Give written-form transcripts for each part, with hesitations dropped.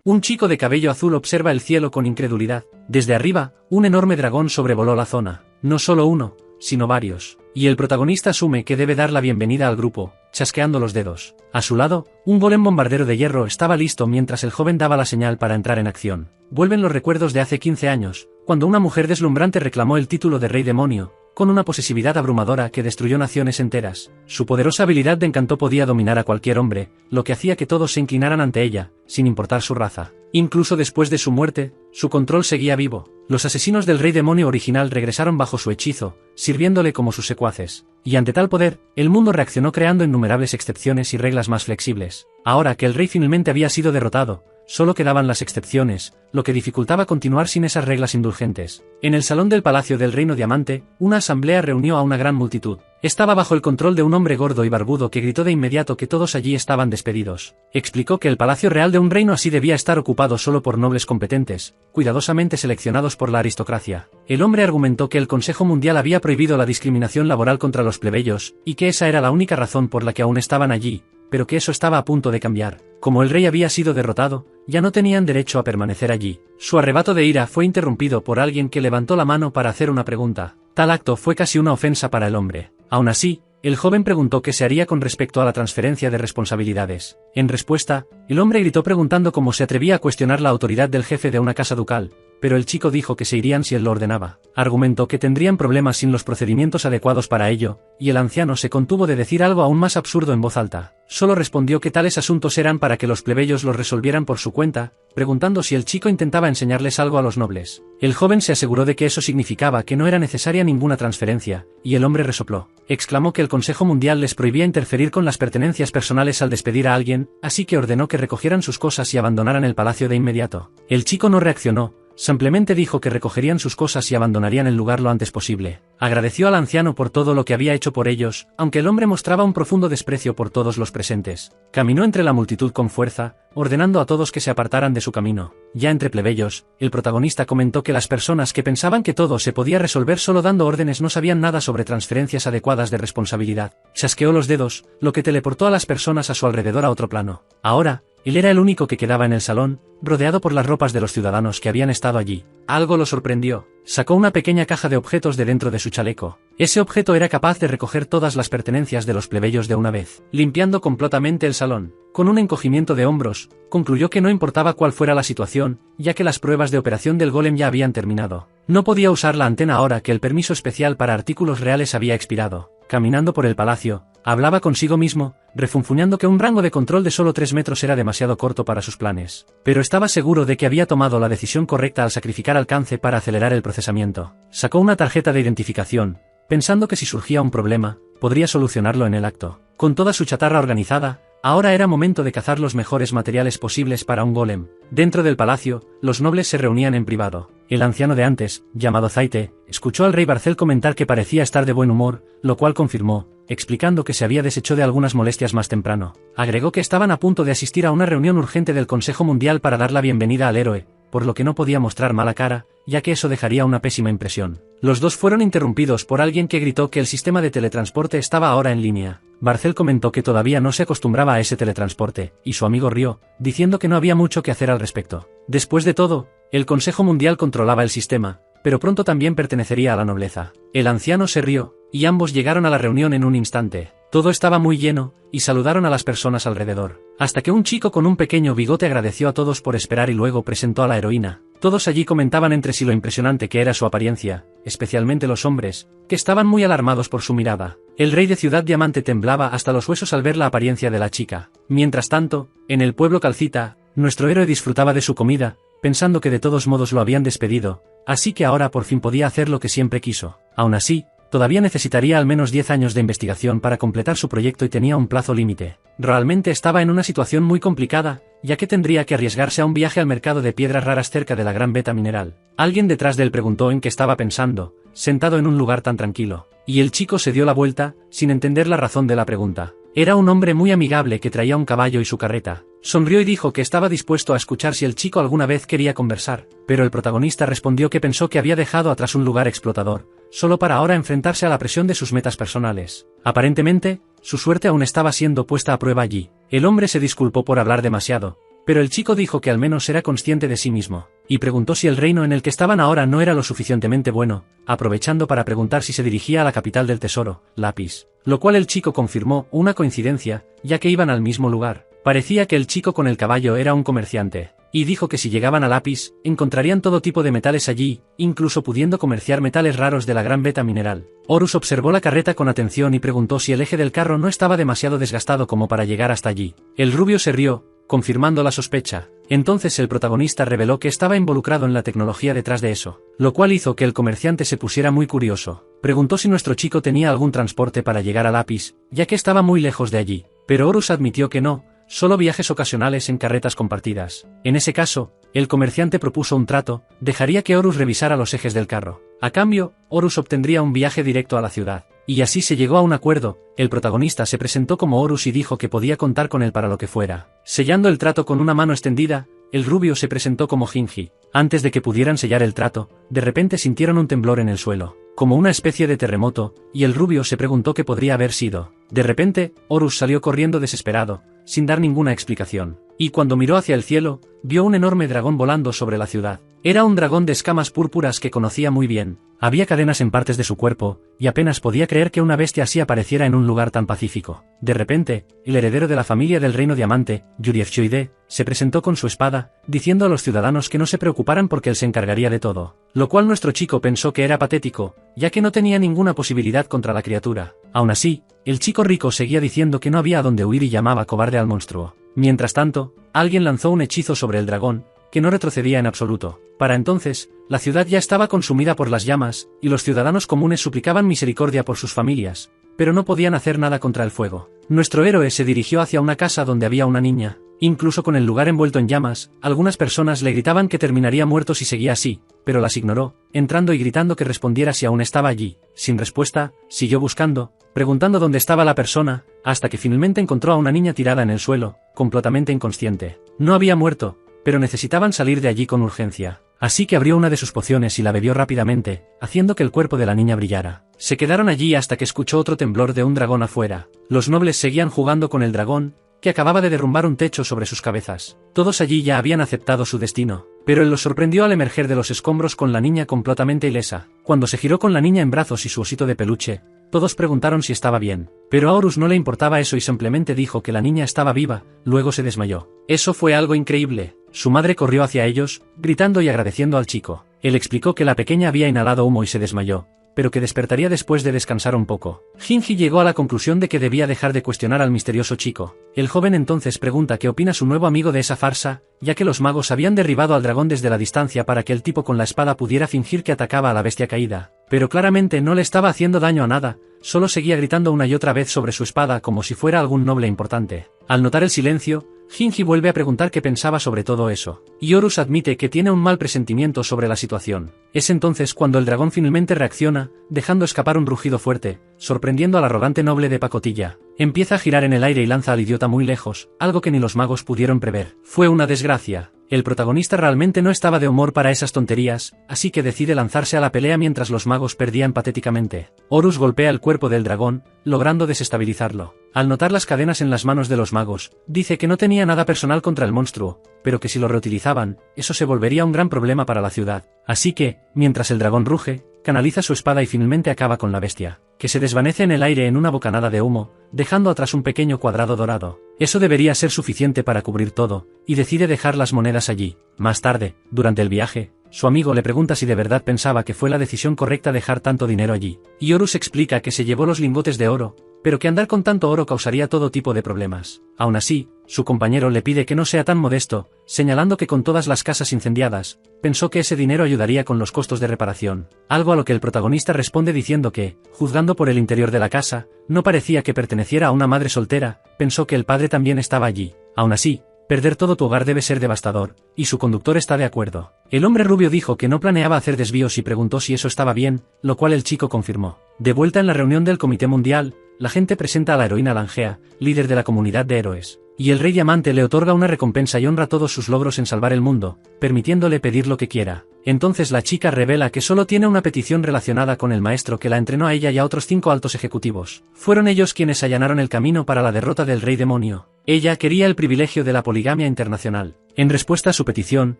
Un chico de cabello azul observa el cielo con incredulidad. Desde arriba, un enorme dragón sobrevoló la zona. No solo uno, sino varios. Y el protagonista asume que debe dar la bienvenida al grupo, chasqueando los dedos. A su lado, un golem bombardero de hierro estaba listo mientras el joven daba la señal para entrar en acción. Vuelven los recuerdos de hace 15 años, cuando una mujer deslumbrante reclamó el título de Rey Demonio, con una posesividad abrumadora que destruyó naciones enteras. Su poderosa habilidad de encanto podía dominar a cualquier hombre, lo que hacía que todos se inclinaran ante ella, sin importar su raza. Incluso después de su muerte, su control seguía vivo. Los asesinos del Rey Demonio original regresaron bajo su hechizo, sirviéndole como sus secuaces. Y ante tal poder, el mundo reaccionó creando innumerables excepciones y reglas más flexibles. Ahora que el rey finalmente había sido derrotado, solo quedaban las excepciones, lo que dificultaba continuar sin esas reglas indulgentes. En el salón del Palacio del Reino Diamante, una asamblea reunió a una gran multitud. Estaba bajo el control de un hombre gordo y barbudo que gritó de inmediato que todos allí estaban despedidos. Explicó que el palacio real de un reino así debía estar ocupado solo por nobles competentes, cuidadosamente seleccionados por la aristocracia. El hombre argumentó que el Consejo Mundial había prohibido la discriminación laboral contra los plebeyos, y que esa era la única razón por la que aún estaban allí, pero que eso estaba a punto de cambiar. Como el rey había sido derrotado, ya no tenían derecho a permanecer allí. Su arrebato de ira fue interrumpido por alguien que levantó la mano para hacer una pregunta. Tal acto fue casi una ofensa para el hombre. Aún así, el joven preguntó qué se haría con respecto a la transferencia de responsabilidades. En respuesta, el hombre gritó preguntando cómo se atrevía a cuestionar la autoridad del jefe de una casa ducal, pero el chico dijo que se irían si él lo ordenaba. Argumentó que tendrían problemas sin los procedimientos adecuados para ello, y el anciano se contuvo de decir algo aún más absurdo en voz alta. Solo respondió que tales asuntos eran para que los plebeyos los resolvieran por su cuenta, preguntando si el chico intentaba enseñarles algo a los nobles. El joven se aseguró de que eso significaba que no era necesaria ninguna transferencia, y el hombre resopló. Exclamó que el Consejo Mundial les prohibía interferir con las pertenencias personales al despedir a alguien, así que ordenó que recogieran sus cosas y abandonaran el palacio de inmediato. El chico no reaccionó. Simplemente dijo que recogerían sus cosas y abandonarían el lugar lo antes posible. Agradeció al anciano por todo lo que había hecho por ellos, aunque el hombre mostraba un profundo desprecio por todos los presentes. Caminó entre la multitud con fuerza, ordenando a todos que se apartaran de su camino. Ya entre plebeyos, el protagonista comentó que las personas que pensaban que todo se podía resolver solo dando órdenes no sabían nada sobre transferencias adecuadas de responsabilidad. Chasqueó los dedos, lo que teleportó a las personas a su alrededor a otro plano. Ahora, él era el único que quedaba en el salón, rodeado por las ropas de los ciudadanos que habían estado allí. Algo lo sorprendió. Sacó una pequeña caja de objetos de dentro de su chaleco. Ese objeto era capaz de recoger todas las pertenencias de los plebeyos de una vez, limpiando completamente el salón. Con un encogimiento de hombros, concluyó que no importaba cuál fuera la situación, ya que las pruebas de operación del golem ya habían terminado. No podía usar la antena ahora que el permiso especial para artículos reales había expirado. Caminando por el palacio, hablaba consigo mismo, refunfuñando que un rango de control de solo 3 metros era demasiado corto para sus planes. Pero estaba seguro de que había tomado la decisión correcta al sacrificar alcance para acelerar el procesamiento. Sacó una tarjeta de identificación, pensando que si surgía un problema, podría solucionarlo en el acto. Con toda su chatarra organizada, ahora era momento de cazar los mejores materiales posibles para un golem. Dentro del palacio, los nobles se reunían en privado. El anciano de antes, llamado Zaite, escuchó al rey Barcel comentar que parecía estar de buen humor, lo cual confirmó, explicando que se había deshecho de algunas molestias más temprano. Agregó que estaban a punto de asistir a una reunión urgente del Consejo Mundial para dar la bienvenida al héroe, por lo que no podía mostrar mala cara, ya que eso dejaría una pésima impresión. Los dos fueron interrumpidos por alguien que gritó que el sistema de teletransporte estaba ahora en línea. Barcel comentó que todavía no se acostumbraba a ese teletransporte, y su amigo rió, diciendo que no había mucho que hacer al respecto. Después de todo, el Consejo Mundial controlaba el sistema, pero pronto también pertenecería a la nobleza. El anciano se rió, y ambos llegaron a la reunión en un instante. Todo estaba muy lleno, y saludaron a las personas alrededor. Hasta que un chico con un pequeño bigote agradeció a todos por esperar y luego presentó a la heroína. Todos allí comentaban entre sí lo impresionante que era su apariencia, especialmente los hombres, que estaban muy alarmados por su mirada. El rey de Ciudad Diamante temblaba hasta los huesos al ver la apariencia de la chica. Mientras tanto, en el pueblo Calcita, nuestro héroe disfrutaba de su comida, pensando que de todos modos lo habían despedido, así que ahora por fin podía hacer lo que siempre quiso. Aún así, todavía necesitaría al menos 10 años de investigación para completar su proyecto y tenía un plazo límite. Realmente estaba en una situación muy complicada, ya que tendría que arriesgarse a un viaje al mercado de piedras raras cerca de la gran beta mineral. Alguien detrás de él preguntó en qué estaba pensando, sentado en un lugar tan tranquilo, y el chico se dio la vuelta, sin entender la razón de la pregunta. Era un hombre muy amigable que traía un caballo y su carreta. Sonrió y dijo que estaba dispuesto a escuchar si el chico alguna vez quería conversar, pero el protagonista respondió que pensó que había dejado atrás un lugar explotador, solo para ahora enfrentarse a la presión de sus metas personales. Aparentemente, su suerte aún estaba siendo puesta a prueba allí. El hombre se disculpó por hablar demasiado, pero el chico dijo que al menos era consciente de sí mismo, y preguntó si el reino en el que estaban ahora no era lo suficientemente bueno, aprovechando para preguntar si se dirigía a la capital del tesoro, Lapis. Lo cual el chico confirmó, una coincidencia, ya que iban al mismo lugar. Parecía que el chico con el caballo era un comerciante, y dijo que si llegaban a Lapis, encontrarían todo tipo de metales allí, incluso pudiendo comerciar metales raros de la gran beta mineral. Horus observó la carreta con atención y preguntó si el eje del carro no estaba demasiado desgastado como para llegar hasta allí. El rubio se rió, confirmando la sospecha. Entonces el protagonista reveló que estaba involucrado en la tecnología detrás de eso, lo cual hizo que el comerciante se pusiera muy curioso. Preguntó si nuestro chico tenía algún transporte para llegar a Lapis, ya que estaba muy lejos de allí, pero Horus admitió que no, solo viajes ocasionales en carretas compartidas. En ese caso, el comerciante propuso un trato, dejaría que Horus revisara los ejes del carro. A cambio, Horus obtendría un viaje directo a la ciudad. Y así se llegó a un acuerdo. El protagonista se presentó como Horus y dijo que podía contar con él para lo que fuera. Sellando el trato con una mano extendida, el rubio se presentó como Ginji. Antes de que pudieran sellar el trato, de repente sintieron un temblor en el suelo, como una especie de terremoto, y el rubio se preguntó qué podría haber sido. De repente, Horus salió corriendo desesperado, sin dar ninguna explicación, y cuando miró hacia el cielo, vio un enorme dragón volando sobre la ciudad. Era un dragón de escamas púrpuras que conocía muy bien. Había cadenas en partes de su cuerpo, y apenas podía creer que una bestia así apareciera en un lugar tan pacífico. De repente, el heredero de la familia del Reino Diamante, Yurievchoide, se presentó con su espada, diciendo a los ciudadanos que no se preocuparan porque él se encargaría de todo. Lo cual nuestro chico pensó que era patético, ya que no tenía ninguna posibilidad contra la criatura. Aún así, el chico rico seguía diciendo que no había a dónde huir y llamaba cobarde al monstruo. Mientras tanto, alguien lanzó un hechizo sobre el dragón, que no retrocedía en absoluto. Para entonces, la ciudad ya estaba consumida por las llamas, y los ciudadanos comunes suplicaban misericordia por sus familias, pero no podían hacer nada contra el fuego. Nuestro héroe se dirigió hacia una casa donde había una niña. Incluso con el lugar envuelto en llamas, algunas personas le gritaban que terminaría muerto si seguía así, pero las ignoró, entrando y gritando que respondiera si aún estaba allí. Sin respuesta, siguió buscando, preguntando dónde estaba la persona, hasta que finalmente encontró a una niña tirada en el suelo, completamente inconsciente. No había muerto, pero necesitaban salir de allí con urgencia. Así que abrió una de sus pociones y la bebió rápidamente, haciendo que el cuerpo de la niña brillara. Se quedaron allí hasta que escuchó otro temblor de un dragón afuera. Los nobles seguían jugando con el dragón, que acababa de derrumbar un techo sobre sus cabezas. Todos allí ya habían aceptado su destino, pero él los sorprendió al emerger de los escombros con la niña completamente ilesa. Cuando se giró con la niña en brazos y su osito de peluche, todos preguntaron si estaba bien, pero a Horus no le importaba eso y simplemente dijo que la niña estaba viva, luego se desmayó. Eso fue algo increíble. Su madre corrió hacia ellos, gritando y agradeciendo al chico. Él explicó que la pequeña había inhalado humo y se desmayó, pero que despertaría después de descansar un poco. Ginji llegó a la conclusión de que debía dejar de cuestionar al misterioso chico. El joven entonces pregunta qué opina su nuevo amigo de esa farsa, ya que los magos habían derribado al dragón desde la distancia para que el tipo con la espada pudiera fingir que atacaba a la bestia caída. Pero claramente no le estaba haciendo daño a nada, solo seguía gritando una y otra vez sobre su espada como si fuera algún noble importante. Al notar el silencio, Ginji vuelve a preguntar qué pensaba sobre todo eso, y Horus admite que tiene un mal presentimiento sobre la situación. Es entonces cuando el dragón finalmente reacciona, dejando escapar un rugido fuerte, sorprendiendo al arrogante noble de pacotilla. Empieza a girar en el aire y lanza al idiota muy lejos, algo que ni los magos pudieron prever. Fue una desgracia. El protagonista realmente no estaba de humor para esas tonterías, así que decide lanzarse a la pelea mientras los magos perdían patéticamente. Horus golpea el cuerpo del dragón, logrando desestabilizarlo. Al notar las cadenas en las manos de los magos, dice que no tenía nada personal contra el monstruo, pero que si lo reutilizaban, eso se volvería un gran problema para la ciudad. Así que, mientras el dragón ruge, canaliza su espada y finalmente acaba con la bestia, que se desvanece en el aire en una bocanada de humo, dejando atrás un pequeño cuadrado dorado. Eso debería ser suficiente para cubrir todo, y decide dejar las monedas allí. Más tarde, durante el viaje, su amigo le pregunta si de verdad pensaba que fue la decisión correcta dejar tanto dinero allí. Y Horus explica que se llevó los lingotes de oro, pero que andar con tanto oro causaría todo tipo de problemas. Aún así, su compañero le pide que no sea tan modesto, señalando que con todas las casas incendiadas, pensó que ese dinero ayudaría con los costos de reparación. Algo a lo que el protagonista responde diciendo que, juzgando por el interior de la casa, no parecía que perteneciera a una madre soltera, pensó que el padre también estaba allí. Aún así, perder todo tu hogar debe ser devastador, y su conductor está de acuerdo. El hombre rubio dijo que no planeaba hacer desvíos y preguntó si eso estaba bien, lo cual el chico confirmó. De vuelta en la reunión del Comité Mundial, la gente presenta a la heroína Langea, líder de la comunidad de héroes, y el Rey Diamante le otorga una recompensa y honra todos sus logros en salvar el mundo, permitiéndole pedir lo que quiera. Entonces la chica revela que solo tiene una petición relacionada con el maestro que la entrenó a ella y a otros 5 altos ejecutivos. Fueron ellos quienes allanaron el camino para la derrota del rey demonio. Ella quería el privilegio de la poligamia internacional. En respuesta a su petición,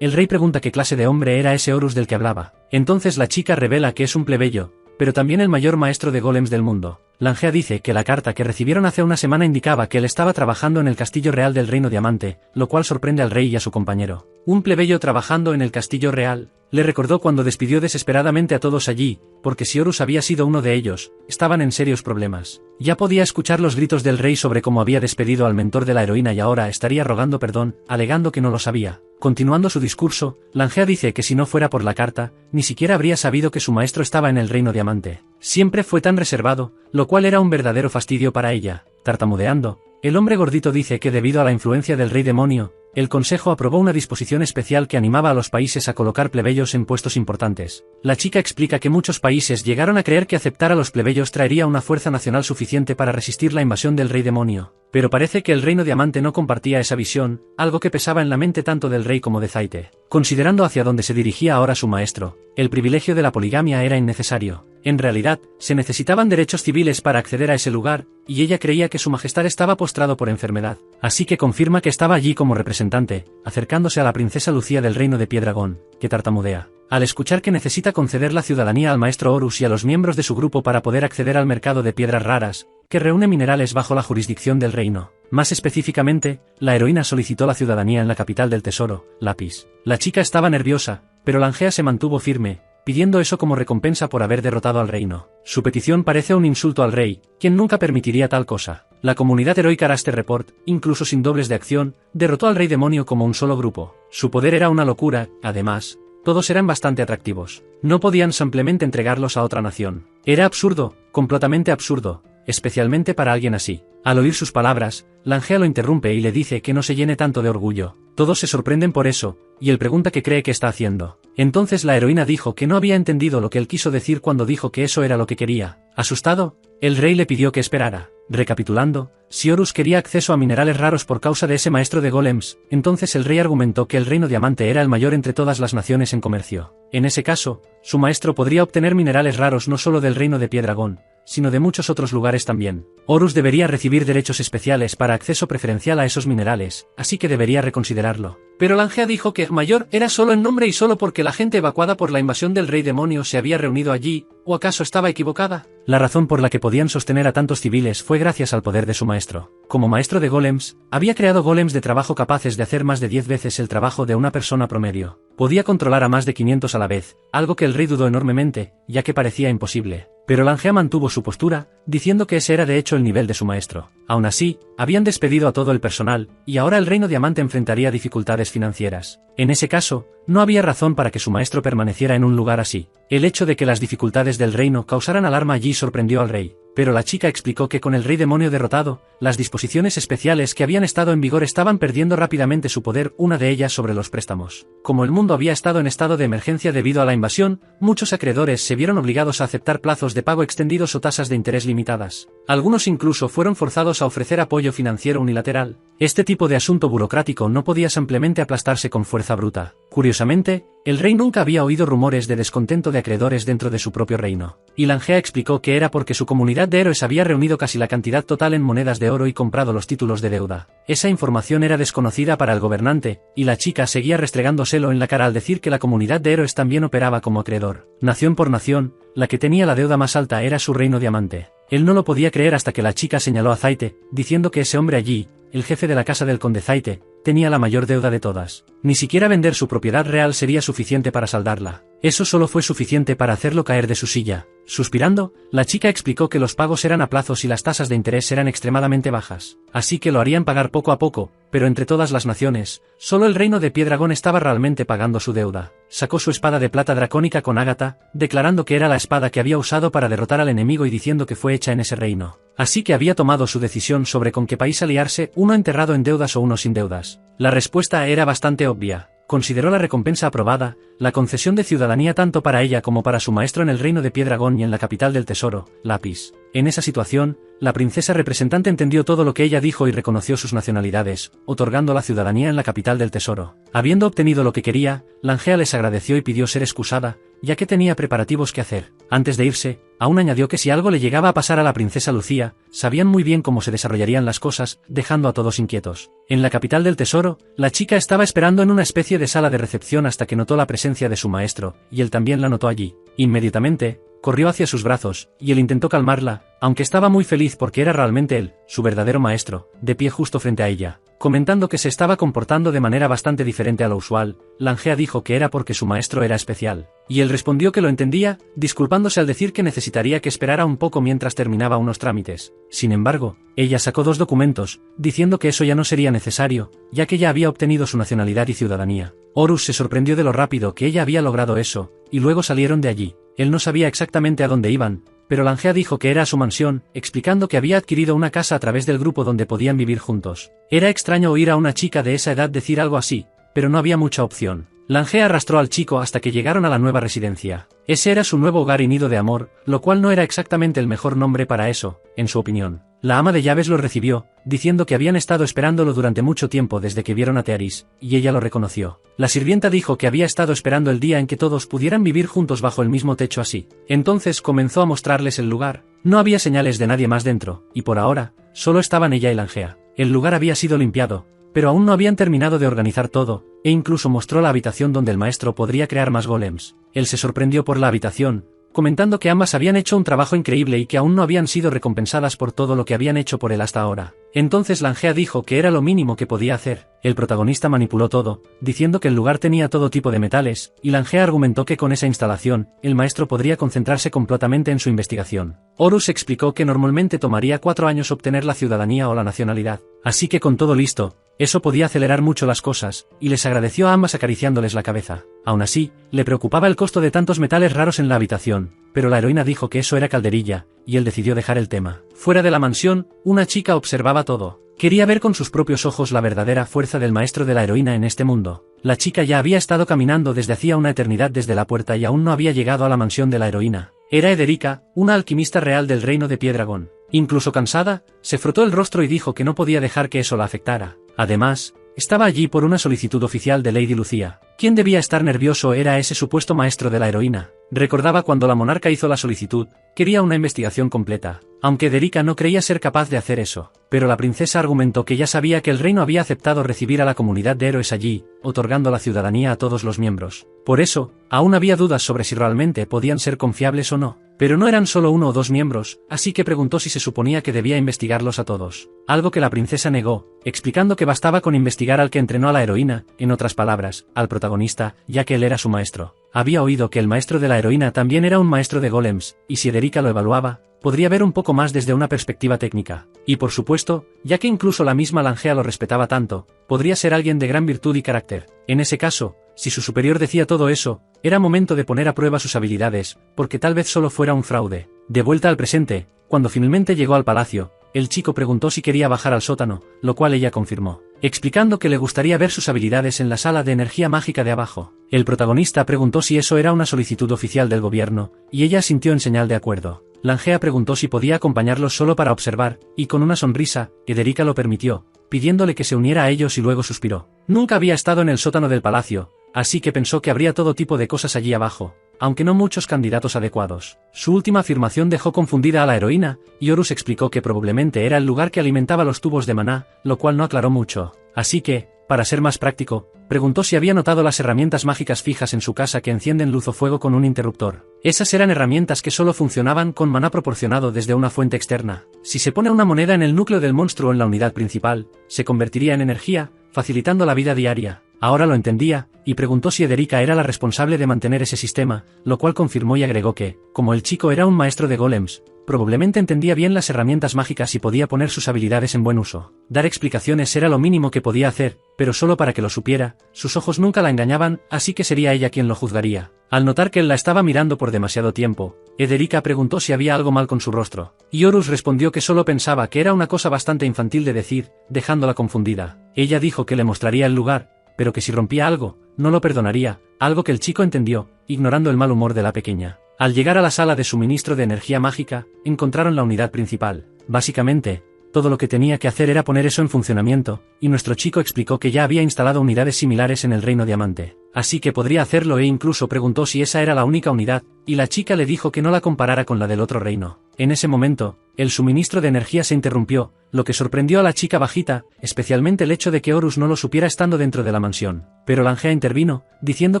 el rey pregunta qué clase de hombre era ese Horus del que hablaba. Entonces la chica revela que es un plebeyo, pero también el mayor maestro de golems del mundo. Langea dice que la carta que recibieron hace una semana indicaba que él estaba trabajando en el castillo real del Reino Diamante, lo cual sorprende al rey y a su compañero. Un plebeyo trabajando en el castillo real, le recordó cuando despidió desesperadamente a todos allí, porque si Horus había sido uno de ellos, estaban en serios problemas. Ya podía escuchar los gritos del rey sobre cómo había despedido al mentor de la heroína y ahora estaría rogando perdón, alegando que no lo sabía. Continuando su discurso, Langea dice que si no fuera por la carta, ni siquiera habría sabido que su maestro estaba en el Reino Diamante. Siempre fue tan reservado, lo cual era un verdadero fastidio para ella. Tartamudeando, el hombre gordito dice que debido a la influencia del rey demonio, el Consejo aprobó una disposición especial que animaba a los países a colocar plebeyos en puestos importantes. La chica explica que muchos países llegaron a creer que aceptar a los plebeyos traería una fuerza nacional suficiente para resistir la invasión del rey demonio. Pero parece que el Reino Diamante no compartía esa visión, algo que pesaba en la mente tanto del rey como de Zaite. Considerando hacia dónde se dirigía ahora su maestro, el privilegio de la poligamia era innecesario. En realidad, se necesitaban derechos civiles para acceder a ese lugar, y ella creía que su majestad estaba postrado por enfermedad. Así que confirma que estaba allí como representante, acercándose a la princesa Lucía del reino de Piedragón, que tartamudea. Al escuchar que necesita conceder la ciudadanía al maestro Horus y a los miembros de su grupo para poder acceder al mercado de piedras raras, que reúne minerales bajo la jurisdicción del reino. Más específicamente, la heroína solicitó la ciudadanía en la capital del tesoro, Lapis. La chica estaba nerviosa, pero Langea se mantuvo firme, pidiendo eso como recompensa por haber derrotado al reino. Su petición parece un insulto al rey, quien nunca permitiría tal cosa. La comunidad heroica Raster Report, incluso sin dobles de acción, derrotó al rey demonio como un solo grupo. Su poder era una locura, además. Todos eran bastante atractivos. No podían simplemente entregarlos a otra nación. Era absurdo, completamente absurdo, especialmente para alguien así. Al oír sus palabras, Langea lo interrumpe y le dice que no se llene tanto de orgullo. Todos se sorprenden por eso, y él pregunta qué cree que está haciendo. Entonces la heroína dijo que no había entendido lo que él quiso decir cuando dijo que eso era lo que quería. Asustado, el rey le pidió que esperara. Recapitulando, si Horus quería acceso a minerales raros por causa de ese maestro de golems, entonces el rey argumentó que el reino diamante era el mayor entre todas las naciones en comercio. En ese caso, su maestro podría obtener minerales raros no solo del reino de Piedragón, sino de muchos otros lugares también. Horus debería recibir derechos especiales para acceso preferencial a esos minerales, así que debería reconsiderarlo. Pero Langea dijo que mayor era solo en nombre y solo porque la gente evacuada por la invasión del rey demonio se había reunido allí, ¿o acaso estaba equivocada? La razón por la que podían sostener a tantos civiles fue gracias al poder de su maestro. Como maestro de golems, había creado golems de trabajo capaces de hacer más de 10 veces el trabajo de una persona promedio. Podía controlar a más de 500 a la vez, algo que el rey dudó enormemente, ya que parecía imposible. Pero Langea mantuvo su postura, diciendo que ese era de hecho el nivel de su maestro. Aún así, habían despedido a todo el personal, y ahora el reino diamante enfrentaría dificultades financieras. En ese caso, no había razón para que su maestro permaneciera en un lugar así. El hecho de que las dificultades del reino causaran alarma allí sorprendió al rey. Pero la chica explicó que con el rey demonio derrotado, las disposiciones especiales que habían estado en vigor estaban perdiendo rápidamente su poder, una de ellas sobre los préstamos. Como el mundo había estado en estado de emergencia debido a la invasión, muchos acreedores se vieron obligados a aceptar plazos de pago extendidos o tasas de interés limitadas. Algunos incluso fueron forzados a ofrecer apoyo financiero unilateral. Este tipo de asunto burocrático no podía simplemente aplastarse con fuerza bruta. Curiosamente, el rey nunca había oído rumores de descontento de acreedores dentro de su propio reino. Y Langea explicó que era porque su comunidad de héroes había reunido casi la cantidad total en monedas de oro y comprado los títulos de deuda. Esa información era desconocida para el gobernante, y la chica seguía restregándoselo en la cara al decir que la comunidad de héroes también operaba como acreedor. Nación por nación, la que tenía la deuda más alta era su reino diamante. Él no lo podía creer hasta que la chica señaló a Zaite, diciendo que ese hombre allí, el jefe de la casa del conde Zaite, tenía la mayor deuda de todas. Ni siquiera vender su propiedad real sería suficiente para saldarla. Eso solo fue suficiente para hacerlo caer de su silla. Suspirando, la chica explicó que los pagos eran a plazos y las tasas de interés eran extremadamente bajas. Así que lo harían pagar poco a poco, pero entre todas las naciones, solo el reino de Piedragón estaba realmente pagando su deuda. Sacó su espada de plata dracónica con ágata, declarando que era la espada que había usado para derrotar al enemigo y diciendo que fue hecha en ese reino. Así que había tomado su decisión sobre con qué país aliarse, uno enterrado en deudas o uno sin deudas. La respuesta era bastante obvia. Consideró la recompensa aprobada, la concesión de ciudadanía tanto para ella como para su maestro en el reino de Piedragón y en la capital del tesoro, Lapis. En esa situación, La princesa representante entendió todo lo que ella dijo y reconoció sus nacionalidades, otorgando la ciudadanía en la capital del tesoro. Habiendo obtenido lo que quería, Langea les agradeció y pidió ser excusada, ya que tenía preparativos que hacer. Antes de irse, aún añadió que si algo le llegaba a pasar a la princesa Lucía, sabían muy bien cómo se desarrollarían las cosas, dejando a todos inquietos. En la capital del tesoro, la chica estaba esperando en una especie de sala de recepción hasta que notó la presencia de su maestro, y él también la notó allí. Inmediatamente, corrió hacia sus brazos, y él intentó calmarla, aunque estaba muy feliz porque era realmente él, su verdadero maestro, de pie justo frente a ella. Comentando que se estaba comportando de manera bastante diferente a lo usual, Langea dijo que era porque su maestro era especial. Y él respondió que lo entendía, disculpándose al decir que necesitaría que esperara un poco mientras terminaba unos trámites. Sin embargo, ella sacó 2 documentos, diciendo que eso ya no sería necesario, ya que ya había obtenido su nacionalidad y ciudadanía. Horus se sorprendió de lo rápido que ella había logrado eso, y luego salieron de allí. Él no sabía exactamente a dónde iban, pero Langea dijo que era a su mansión, explicando que había adquirido una casa a través del grupo donde podían vivir juntos. Era extraño oír a una chica de esa edad decir algo así, pero no había mucha opción. Langea arrastró al chico hasta que llegaron a la nueva residencia. Ese era su nuevo hogar y nido de amor, lo cual no era exactamente el mejor nombre para eso, en su opinión. La ama de llaves lo recibió, diciendo que habían estado esperándolo durante mucho tiempo desde que vieron a Tearis, y ella lo reconoció. La sirvienta dijo que había estado esperando el día en que todos pudieran vivir juntos bajo el mismo techo así. Entonces comenzó a mostrarles el lugar. No había señales de nadie más dentro, y por ahora, solo estaban ella y Langea. El lugar había sido limpiado, pero aún no habían terminado de organizar todo, e incluso mostró la habitación donde el maestro podría crear más golems. Él se sorprendió por la habitación, comentando que ambas habían hecho un trabajo increíble y que aún no habían sido recompensadas por todo lo que habían hecho por él hasta ahora. Entonces Langea dijo que era lo mínimo que podía hacer. El protagonista manipuló todo, diciendo que el lugar tenía todo tipo de metales, y Langea argumentó que con esa instalación, el maestro podría concentrarse completamente en su investigación. Horus explicó que normalmente tomaría 4 años obtener la ciudadanía o la nacionalidad, así que con todo listo, eso podía acelerar mucho las cosas, y les agradeció a ambas acariciándoles la cabeza. Aún así, le preocupaba el costo de tantos metales raros en la habitación, pero la heroína dijo que eso era calderilla, y él decidió dejar el tema. Fuera de la mansión, una chica observaba todo. Quería ver con sus propios ojos la verdadera fuerza del maestro de la heroína en este mundo. La chica ya había estado caminando desde hacía una eternidad desde la puerta y aún no había llegado a la mansión de la heroína. Era Ederica, una alquimista real del reino de Piedragón. Incluso cansada, se frotó el rostro y dijo que no podía dejar que eso la afectara. Además, estaba allí por una solicitud oficial de Lady Lucía. Quien debía estar nervioso era ese supuesto maestro de la heroína. Recordaba cuando la monarca hizo la solicitud, quería una investigación completa, aunque Ederica no creía ser capaz de hacer eso. Pero la princesa argumentó que ya sabía que el reino había aceptado recibir a la comunidad de héroes allí, otorgando la ciudadanía a todos los miembros. Por eso, aún había dudas sobre si realmente podían ser confiables o no. Pero no eran solo 1 o 2 miembros, así que preguntó si se suponía que debía investigarlos a todos. Algo que la princesa negó, explicando que bastaba con investigar al que entrenó a la heroína, en otras palabras, al protagonista, ya que él era su maestro. Había oído que el maestro de la heroína también era un maestro de golems, y si Ederica lo evaluaba, podría ver un poco más desde una perspectiva técnica. Y por supuesto, ya que incluso la misma Langea lo respetaba tanto, podría ser alguien de gran virtud y carácter. En ese caso, si su superior decía todo eso, era momento de poner a prueba sus habilidades, porque tal vez solo fuera un fraude. De vuelta al presente, cuando finalmente llegó al palacio, el chico preguntó si quería bajar al sótano, lo cual ella confirmó, explicando que le gustaría ver sus habilidades en la sala de energía mágica de abajo. El protagonista preguntó si eso era una solicitud oficial del gobierno, y ella asintió en señal de acuerdo. Langea preguntó si podía acompañarlos solo para observar, y con una sonrisa, Ederica lo permitió, pidiéndole que se uniera a ellos y luego suspiró. Nunca había estado en el sótano del palacio, así que pensó que habría todo tipo de cosas allí abajo, aunque no muchos candidatos adecuados. Su última afirmación dejó confundida a la heroína, y Horus explicó que probablemente era el lugar que alimentaba los tubos de maná, lo cual no aclaró mucho. Así que, para ser más práctico, preguntó si había notado las herramientas mágicas fijas en su casa que encienden luz o fuego con un interruptor. Esas eran herramientas que solo funcionaban con maná proporcionado desde una fuente externa. Si se pone una moneda en el núcleo del monstruo en la unidad principal, se convertiría en energía, facilitando la vida diaria. Ahora lo entendía, y preguntó si Ederica era la responsable de mantener ese sistema, lo cual confirmó y agregó que, como el chico era un maestro de golems, probablemente entendía bien las herramientas mágicas y podía poner sus habilidades en buen uso. Dar explicaciones era lo mínimo que podía hacer, pero solo para que lo supiera, sus ojos nunca la engañaban, así que sería ella quien lo juzgaría. Al notar que él la estaba mirando por demasiado tiempo, Ederica preguntó si había algo mal con su rostro, y Horus respondió que solo pensaba que era una cosa bastante infantil de decir, dejándola confundida. Ella dijo que le mostraría el lugar, pero que si rompía algo, no lo perdonaría, algo que el chico entendió, ignorando el mal humor de la pequeña. Al llegar a la sala de suministro de energía mágica, encontraron la unidad principal. Básicamente, todo lo que tenía que hacer era poner eso en funcionamiento, y nuestro chico explicó que ya había instalado unidades similares en el Reino Diamante. Así que podría hacerlo e incluso preguntó si esa era la única unidad, y la chica le dijo que no la comparara con la del otro reino. En ese momento, el suministro de energía se interrumpió, lo que sorprendió a la chica bajita, especialmente el hecho de que Horus no lo supiera estando dentro de la mansión. Pero Langea intervino, diciendo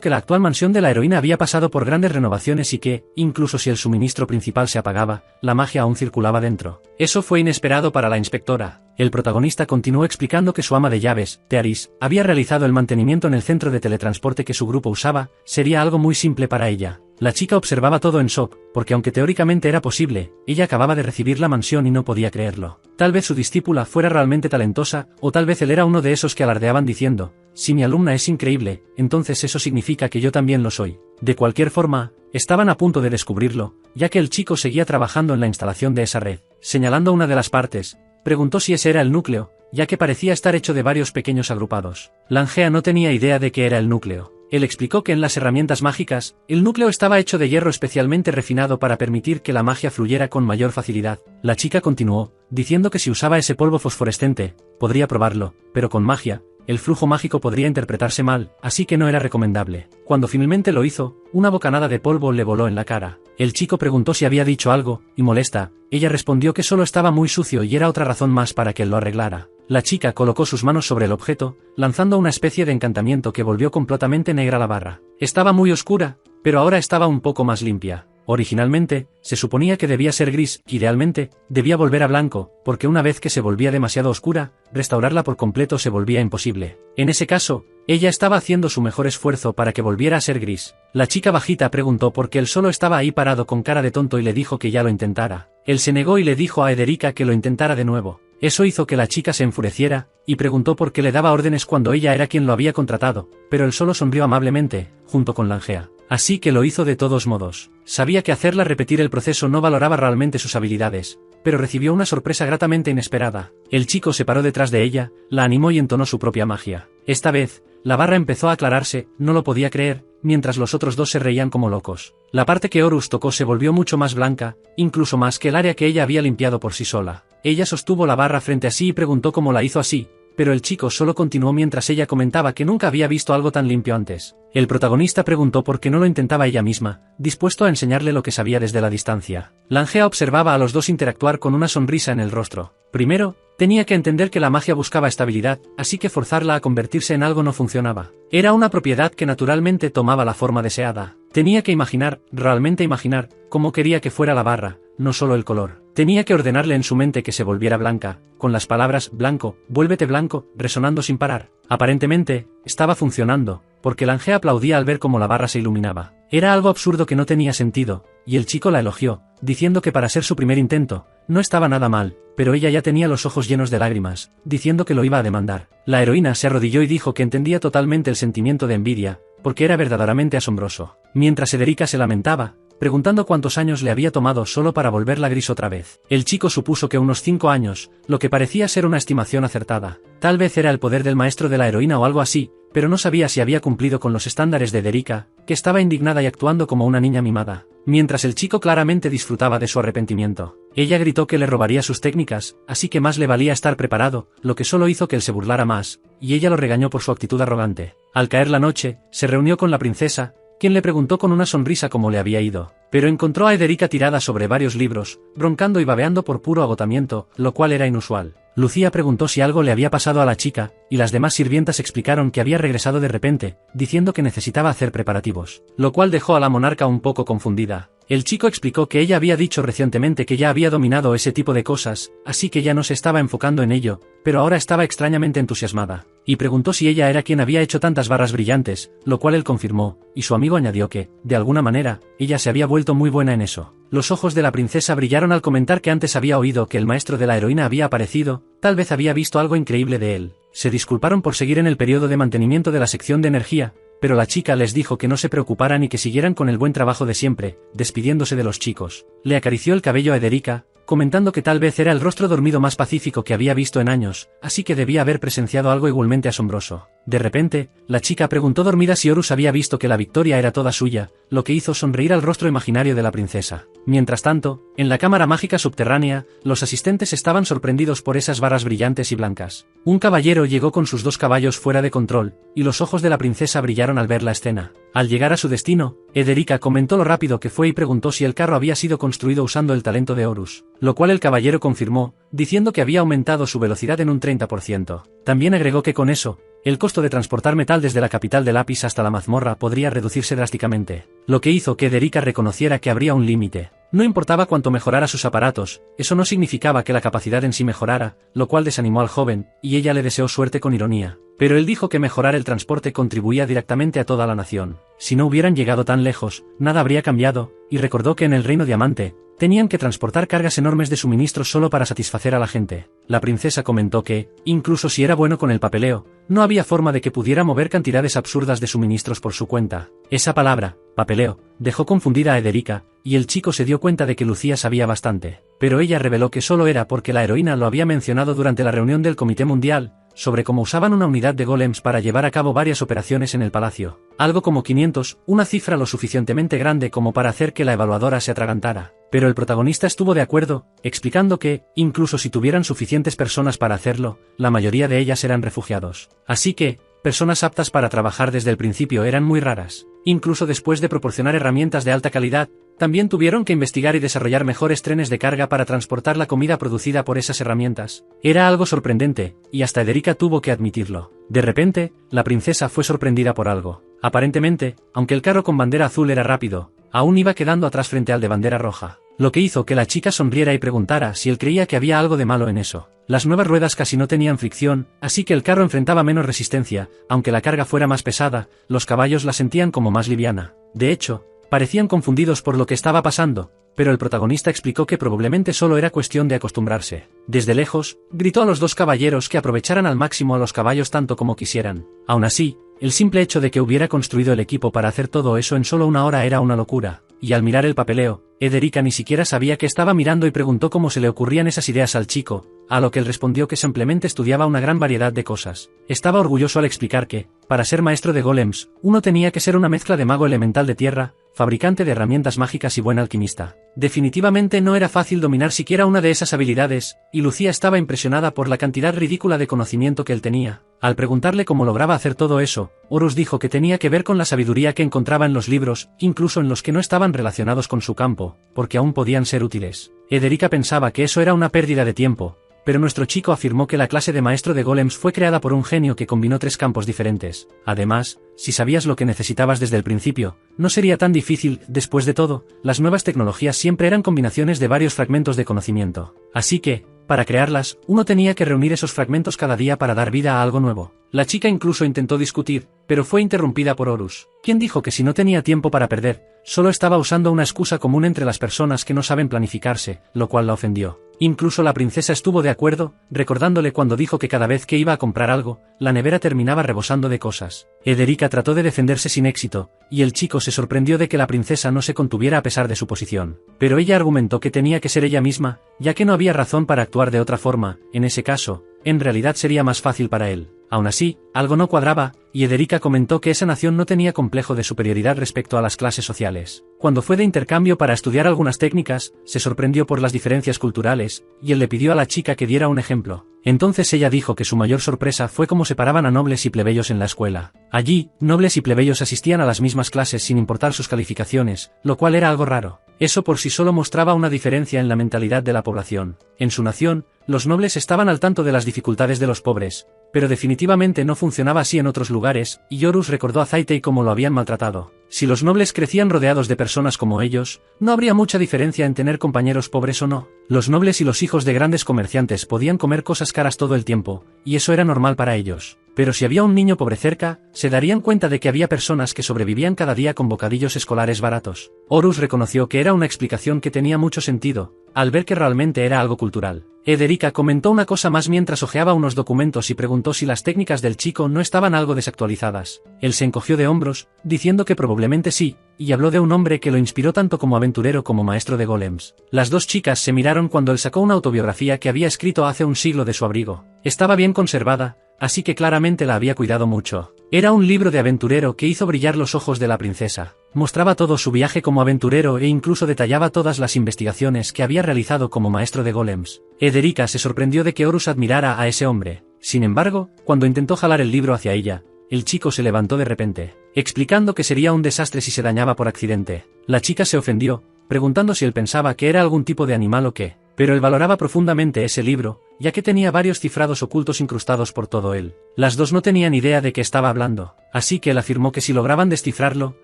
que la actual mansión de la heroína había pasado por grandes renovaciones y que, incluso si el suministro principal se apagaba, la magia aún circulaba dentro. Eso fue inesperado para la inspectora. El protagonista continuó explicando que su ama de llaves, Tearis, había realizado el mantenimiento en el centro de teletransporte que su grupo usaba, sería algo muy simple para ella. La chica observaba todo en shock, porque aunque teóricamente era posible, ella acababa de recibir la mansión y no podía creerlo. Tal vez su discípula fuera realmente talentosa, o tal vez él era uno de esos que alardeaban diciendo, si mi alumna es increíble, entonces eso significa que yo también lo soy. De cualquier forma, estaban a punto de descubrirlo, ya que el chico seguía trabajando en la instalación de esa red. Señalando una de las partes, preguntó si ese era el núcleo, ya que parecía estar hecho de varios pequeños agrupados. Langea no tenía idea de qué era el núcleo. Él explicó que en las herramientas mágicas, el núcleo estaba hecho de hierro especialmente refinado para permitir que la magia fluyera con mayor facilidad. La chica continuó, diciendo que si usaba ese polvo fosforescente, podría probarlo, pero con magia, el flujo mágico podría interpretarse mal, así que no era recomendable. Cuando finalmente lo hizo, una bocanada de polvo le voló en la cara. El chico preguntó si había dicho algo, y molesta, ella respondió que solo estaba muy sucio y era otra razón más para que él lo arreglara. La chica colocó sus manos sobre el objeto, lanzando una especie de encantamiento que volvió completamente negra la barra. Estaba muy oscura, pero ahora estaba un poco más limpia. Originalmente, se suponía que debía ser gris, idealmente, debía volver a blanco, porque una vez que se volvía demasiado oscura, restaurarla por completo se volvía imposible. En ese caso, ella estaba haciendo su mejor esfuerzo para que volviera a ser gris. La chica bajita preguntó por qué él solo estaba ahí parado con cara de tonto y le dijo que ya lo intentara. Él se negó y le dijo a Ederica que lo intentara de nuevo. Eso hizo que la chica se enfureciera, y preguntó por qué le daba órdenes cuando ella era quien lo había contratado, pero él solo sonrió amablemente, junto con Langea. Así que lo hizo de todos modos. Sabía que hacerla repetir el proceso no valoraba realmente sus habilidades, pero recibió una sorpresa gratamente inesperada. El chico se paró detrás de ella, la animó y entonó su propia magia. Esta vez, la barra empezó a aclararse, no lo podía creer, mientras los otros dos se reían como locos. La parte que Horus tocó se volvió mucho más blanca, incluso más que el área que ella había limpiado por sí sola. Ella sostuvo la barra frente a sí y preguntó cómo la hizo así, pero el chico solo continuó mientras ella comentaba que nunca había visto algo tan limpio antes. El protagonista preguntó por qué no lo intentaba ella misma, dispuesto a enseñarle lo que sabía desde la distancia. Langea observaba a los dos interactuar con una sonrisa en el rostro. Primero, tenía que entender que la magia buscaba estabilidad, así que forzarla a convertirse en algo no funcionaba. Era una propiedad que naturalmente tomaba la forma deseada. Tenía que imaginar, realmente imaginar, cómo quería que fuera la barra, no solo el color. Tenía que ordenarle en su mente que se volviera blanca, con las palabras blanco, vuélvete blanco, resonando sin parar. Aparentemente, estaba funcionando, porque Langea aplaudía al ver cómo la barra se iluminaba. Era algo absurdo que no tenía sentido, y el chico la elogió, diciendo que para ser su primer intento, no estaba nada mal, pero ella ya tenía los ojos llenos de lágrimas, diciendo que lo iba a demandar. La heroína se arrodilló y dijo que entendía totalmente el sentimiento de envidia, porque era verdaderamente asombroso. Mientras Ederica se lamentaba, preguntando cuántos años le había tomado solo para volverla gris otra vez. El chico supuso que unos 5 años, lo que parecía ser una estimación acertada. Tal vez era el poder del maestro de la heroína o algo así, pero no sabía si había cumplido con los estándares de Ederica, que estaba indignada y actuando como una niña mimada. Mientras el chico claramente disfrutaba de su arrepentimiento. Ella gritó que le robaría sus técnicas, así que más le valía estar preparado, lo que solo hizo que él se burlara más, y ella lo regañó por su actitud arrogante. Al caer la noche, se reunió con la princesa, quien le preguntó con una sonrisa cómo le había ido, pero encontró a Ederica tirada sobre varios libros, broncando y babeando por puro agotamiento, lo cual era inusual. Lucía preguntó si algo le había pasado a la chica, y las demás sirvientas explicaron que había regresado de repente, diciendo que necesitaba hacer preparativos, lo cual dejó a la monarca un poco confundida. El chico explicó que ella había dicho recientemente que ya había dominado ese tipo de cosas, así que ya no se estaba enfocando en ello, pero ahora estaba extrañamente entusiasmada, y preguntó si ella era quien había hecho tantas barras brillantes, lo cual él confirmó, y su amigo añadió que, de alguna manera, ella se había vuelto muy buena en eso. Los ojos de la princesa brillaron al comentar que antes había oído que el maestro de la heroína había aparecido, tal vez había visto algo increíble de él. Se disculparon por seguir en el periodo de mantenimiento de la sección de energía, pero la chica les dijo que no se preocuparan y que siguieran con el buen trabajo de siempre, despidiéndose de los chicos. Le acarició el cabello a Ederica, comentando que tal vez era el rostro dormido más pacífico que había visto en años, así que debía haber presenciado algo igualmente asombroso. De repente, la chica preguntó dormida si Horus había visto que la victoria era toda suya, lo que hizo sonreír al rostro imaginario de la princesa. Mientras tanto, en la cámara mágica subterránea, los asistentes estaban sorprendidos por esas barras brillantes y blancas. Un caballero llegó con sus 2 caballos fuera de control, y los ojos de la princesa brillaron al ver la escena. Al llegar a su destino, Ederica comentó lo rápido que fue y preguntó si el carro había sido construido usando el talento de Horus, lo cual el caballero confirmó, diciendo que había aumentado su velocidad en un 30%. También agregó que con eso, el costo de transportar metal desde la capital de Lapis hasta la mazmorra podría reducirse drásticamente, lo que hizo que Ederica reconociera que habría un límite. No importaba cuánto mejorara sus aparatos, eso no significaba que la capacidad en sí mejorara, lo cual desanimó al joven, y ella le deseó suerte con ironía. Pero él dijo que mejorar el transporte contribuía directamente a toda la nación. Si no hubieran llegado tan lejos, nada habría cambiado, y recordó que en el Reino Diamante, tenían que transportar cargas enormes de suministros solo para satisfacer a la gente. La princesa comentó que, incluso si era bueno con el papeleo, no había forma de que pudiera mover cantidades absurdas de suministros por su cuenta. Esa palabra, papeleo, dejó confundida a Ederica, y el chico se dio cuenta de que Lucía sabía bastante. Pero ella reveló que solo era porque la heroína lo había mencionado durante la reunión del Comité Mundial, sobre cómo usaban una unidad de golems para llevar a cabo varias operaciones en el palacio. Algo como 500, una cifra lo suficientemente grande como para hacer que la evaluadora se atragantara. Pero el protagonista estuvo de acuerdo, explicando que, incluso si tuvieran suficientes personas para hacerlo, la mayoría de ellas eran refugiados. Así que, personas aptas para trabajar desde el principio eran muy raras. Incluso después de proporcionar herramientas de alta calidad, también tuvieron que investigar y desarrollar mejores trenes de carga para transportar la comida producida por esas herramientas. Era algo sorprendente, y hasta Ederica tuvo que admitirlo. De repente, la princesa fue sorprendida por algo. Aparentemente, aunque el carro con bandera azul era rápido, aún iba quedando atrás frente al de bandera roja. Lo que hizo que la chica sonriera y preguntara si él creía que había algo de malo en eso. Las nuevas ruedas casi no tenían fricción, así que el carro enfrentaba menos resistencia, aunque la carga fuera más pesada, los caballos la sentían como más liviana. De hecho, parecían confundidos por lo que estaba pasando, pero el protagonista explicó que probablemente solo era cuestión de acostumbrarse. Desde lejos, gritó a los 2 caballeros que aprovecharan al máximo a los caballos tanto como quisieran. Aún así, el simple hecho de que hubiera construido el equipo para hacer todo eso en solo una hora era una locura, y al mirar el papeleo, Ederica ni siquiera sabía que estaba mirando y preguntó cómo se le ocurrían esas ideas al chico, a lo que él respondió que simplemente estudiaba una gran variedad de cosas. Estaba orgulloso al explicar que, para ser maestro de golems, uno tenía que ser una mezcla de mago elemental de tierra, fabricante de herramientas mágicas y buen alquimista. Definitivamente no era fácil dominar siquiera una de esas habilidades, y Lucía estaba impresionada por la cantidad ridícula de conocimiento que él tenía. Al preguntarle cómo lograba hacer todo eso, Horus dijo que tenía que ver con la sabiduría que encontraba en los libros, incluso en los que no estaban relacionados con su campo, porque aún podían ser útiles. Ederica pensaba que eso era una pérdida de tiempo, pero nuestro chico afirmó que la clase de maestro de golems fue creada por un genio que combinó 3 campos diferentes. Además, si sabías lo que necesitabas desde el principio, no sería tan difícil. Después de todo, las nuevas tecnologías siempre eran combinaciones de varios fragmentos de conocimiento. Así que, para crearlas, uno tenía que reunir esos fragmentos cada día para dar vida a algo nuevo. La chica incluso intentó discutir, pero fue interrumpida por Horus, quien dijo que si no tenía tiempo para perder, solo estaba usando una excusa común entre las personas que no saben planificarse, lo cual la ofendió. Incluso la princesa estuvo de acuerdo, recordándole cuando dijo que cada vez que iba a comprar algo, la nevera terminaba rebosando de cosas. Ederica trató de defenderse sin éxito, y el chico se sorprendió de que la princesa no se contuviera a pesar de su posición. Pero ella argumentó que tenía que ser ella misma, ya que no había razón para actuar de otra forma. En ese caso, en realidad sería más fácil para él. Aún así, algo no cuadraba, y Ederica comentó que esa nación no tenía complejo de superioridad respecto a las clases sociales. Cuando fue de intercambio para estudiar algunas técnicas, se sorprendió por las diferencias culturales, y él le pidió a la chica que diera un ejemplo. Entonces ella dijo que su mayor sorpresa fue cómo separaban a nobles y plebeyos en la escuela. Allí, nobles y plebeyos asistían a las mismas clases sin importar sus calificaciones, lo cual era algo raro. Eso por sí solo mostraba una diferencia en la mentalidad de la población. En su nación, los nobles estaban al tanto de las dificultades de los pobres, pero definitivamente no funcionaba así en otros lugares, y Horus recordó a Zaitei cómo lo habían maltratado. Si los nobles crecían rodeados de personas como ellos, no habría mucha diferencia en tener compañeros pobres o no. Los nobles y los hijos de grandes comerciantes podían comer cosas caras todo el tiempo, y eso era normal para ellos. Pero si había un niño pobre cerca, se darían cuenta de que había personas que sobrevivían cada día con bocadillos escolares baratos. Horus reconoció que era una explicación que tenía mucho sentido, al ver que realmente era algo cultural. Ederica comentó una cosa más mientras hojeaba unos documentos y preguntó si las técnicas del chico no estaban algo desactualizadas. Él se encogió de hombros, diciendo que probablemente sí, y habló de un hombre que lo inspiró tanto como aventurero como maestro de golems. Las dos chicas se miraron cuando él sacó una autobiografía que había escrito hace un siglo de su abrigo. Estaba bien conservada, así que claramente la había cuidado mucho. Era un libro de aventurero que hizo brillar los ojos de la princesa. Mostraba todo su viaje como aventurero e incluso detallaba todas las investigaciones que había realizado como maestro de golems. Ederica se sorprendió de que Horus admirara a ese hombre. Sin embargo, cuando intentó jalar el libro hacia ella, el chico se levantó de repente, explicando que sería un desastre si se dañaba por accidente. La chica se ofendió, preguntando si él pensaba que era algún tipo de animal o qué, pero él valoraba profundamente ese libro, ya que tenía varios cifrados ocultos incrustados por todo él. Las dos no tenían idea de qué estaba hablando, así que él afirmó que si lograban descifrarlo,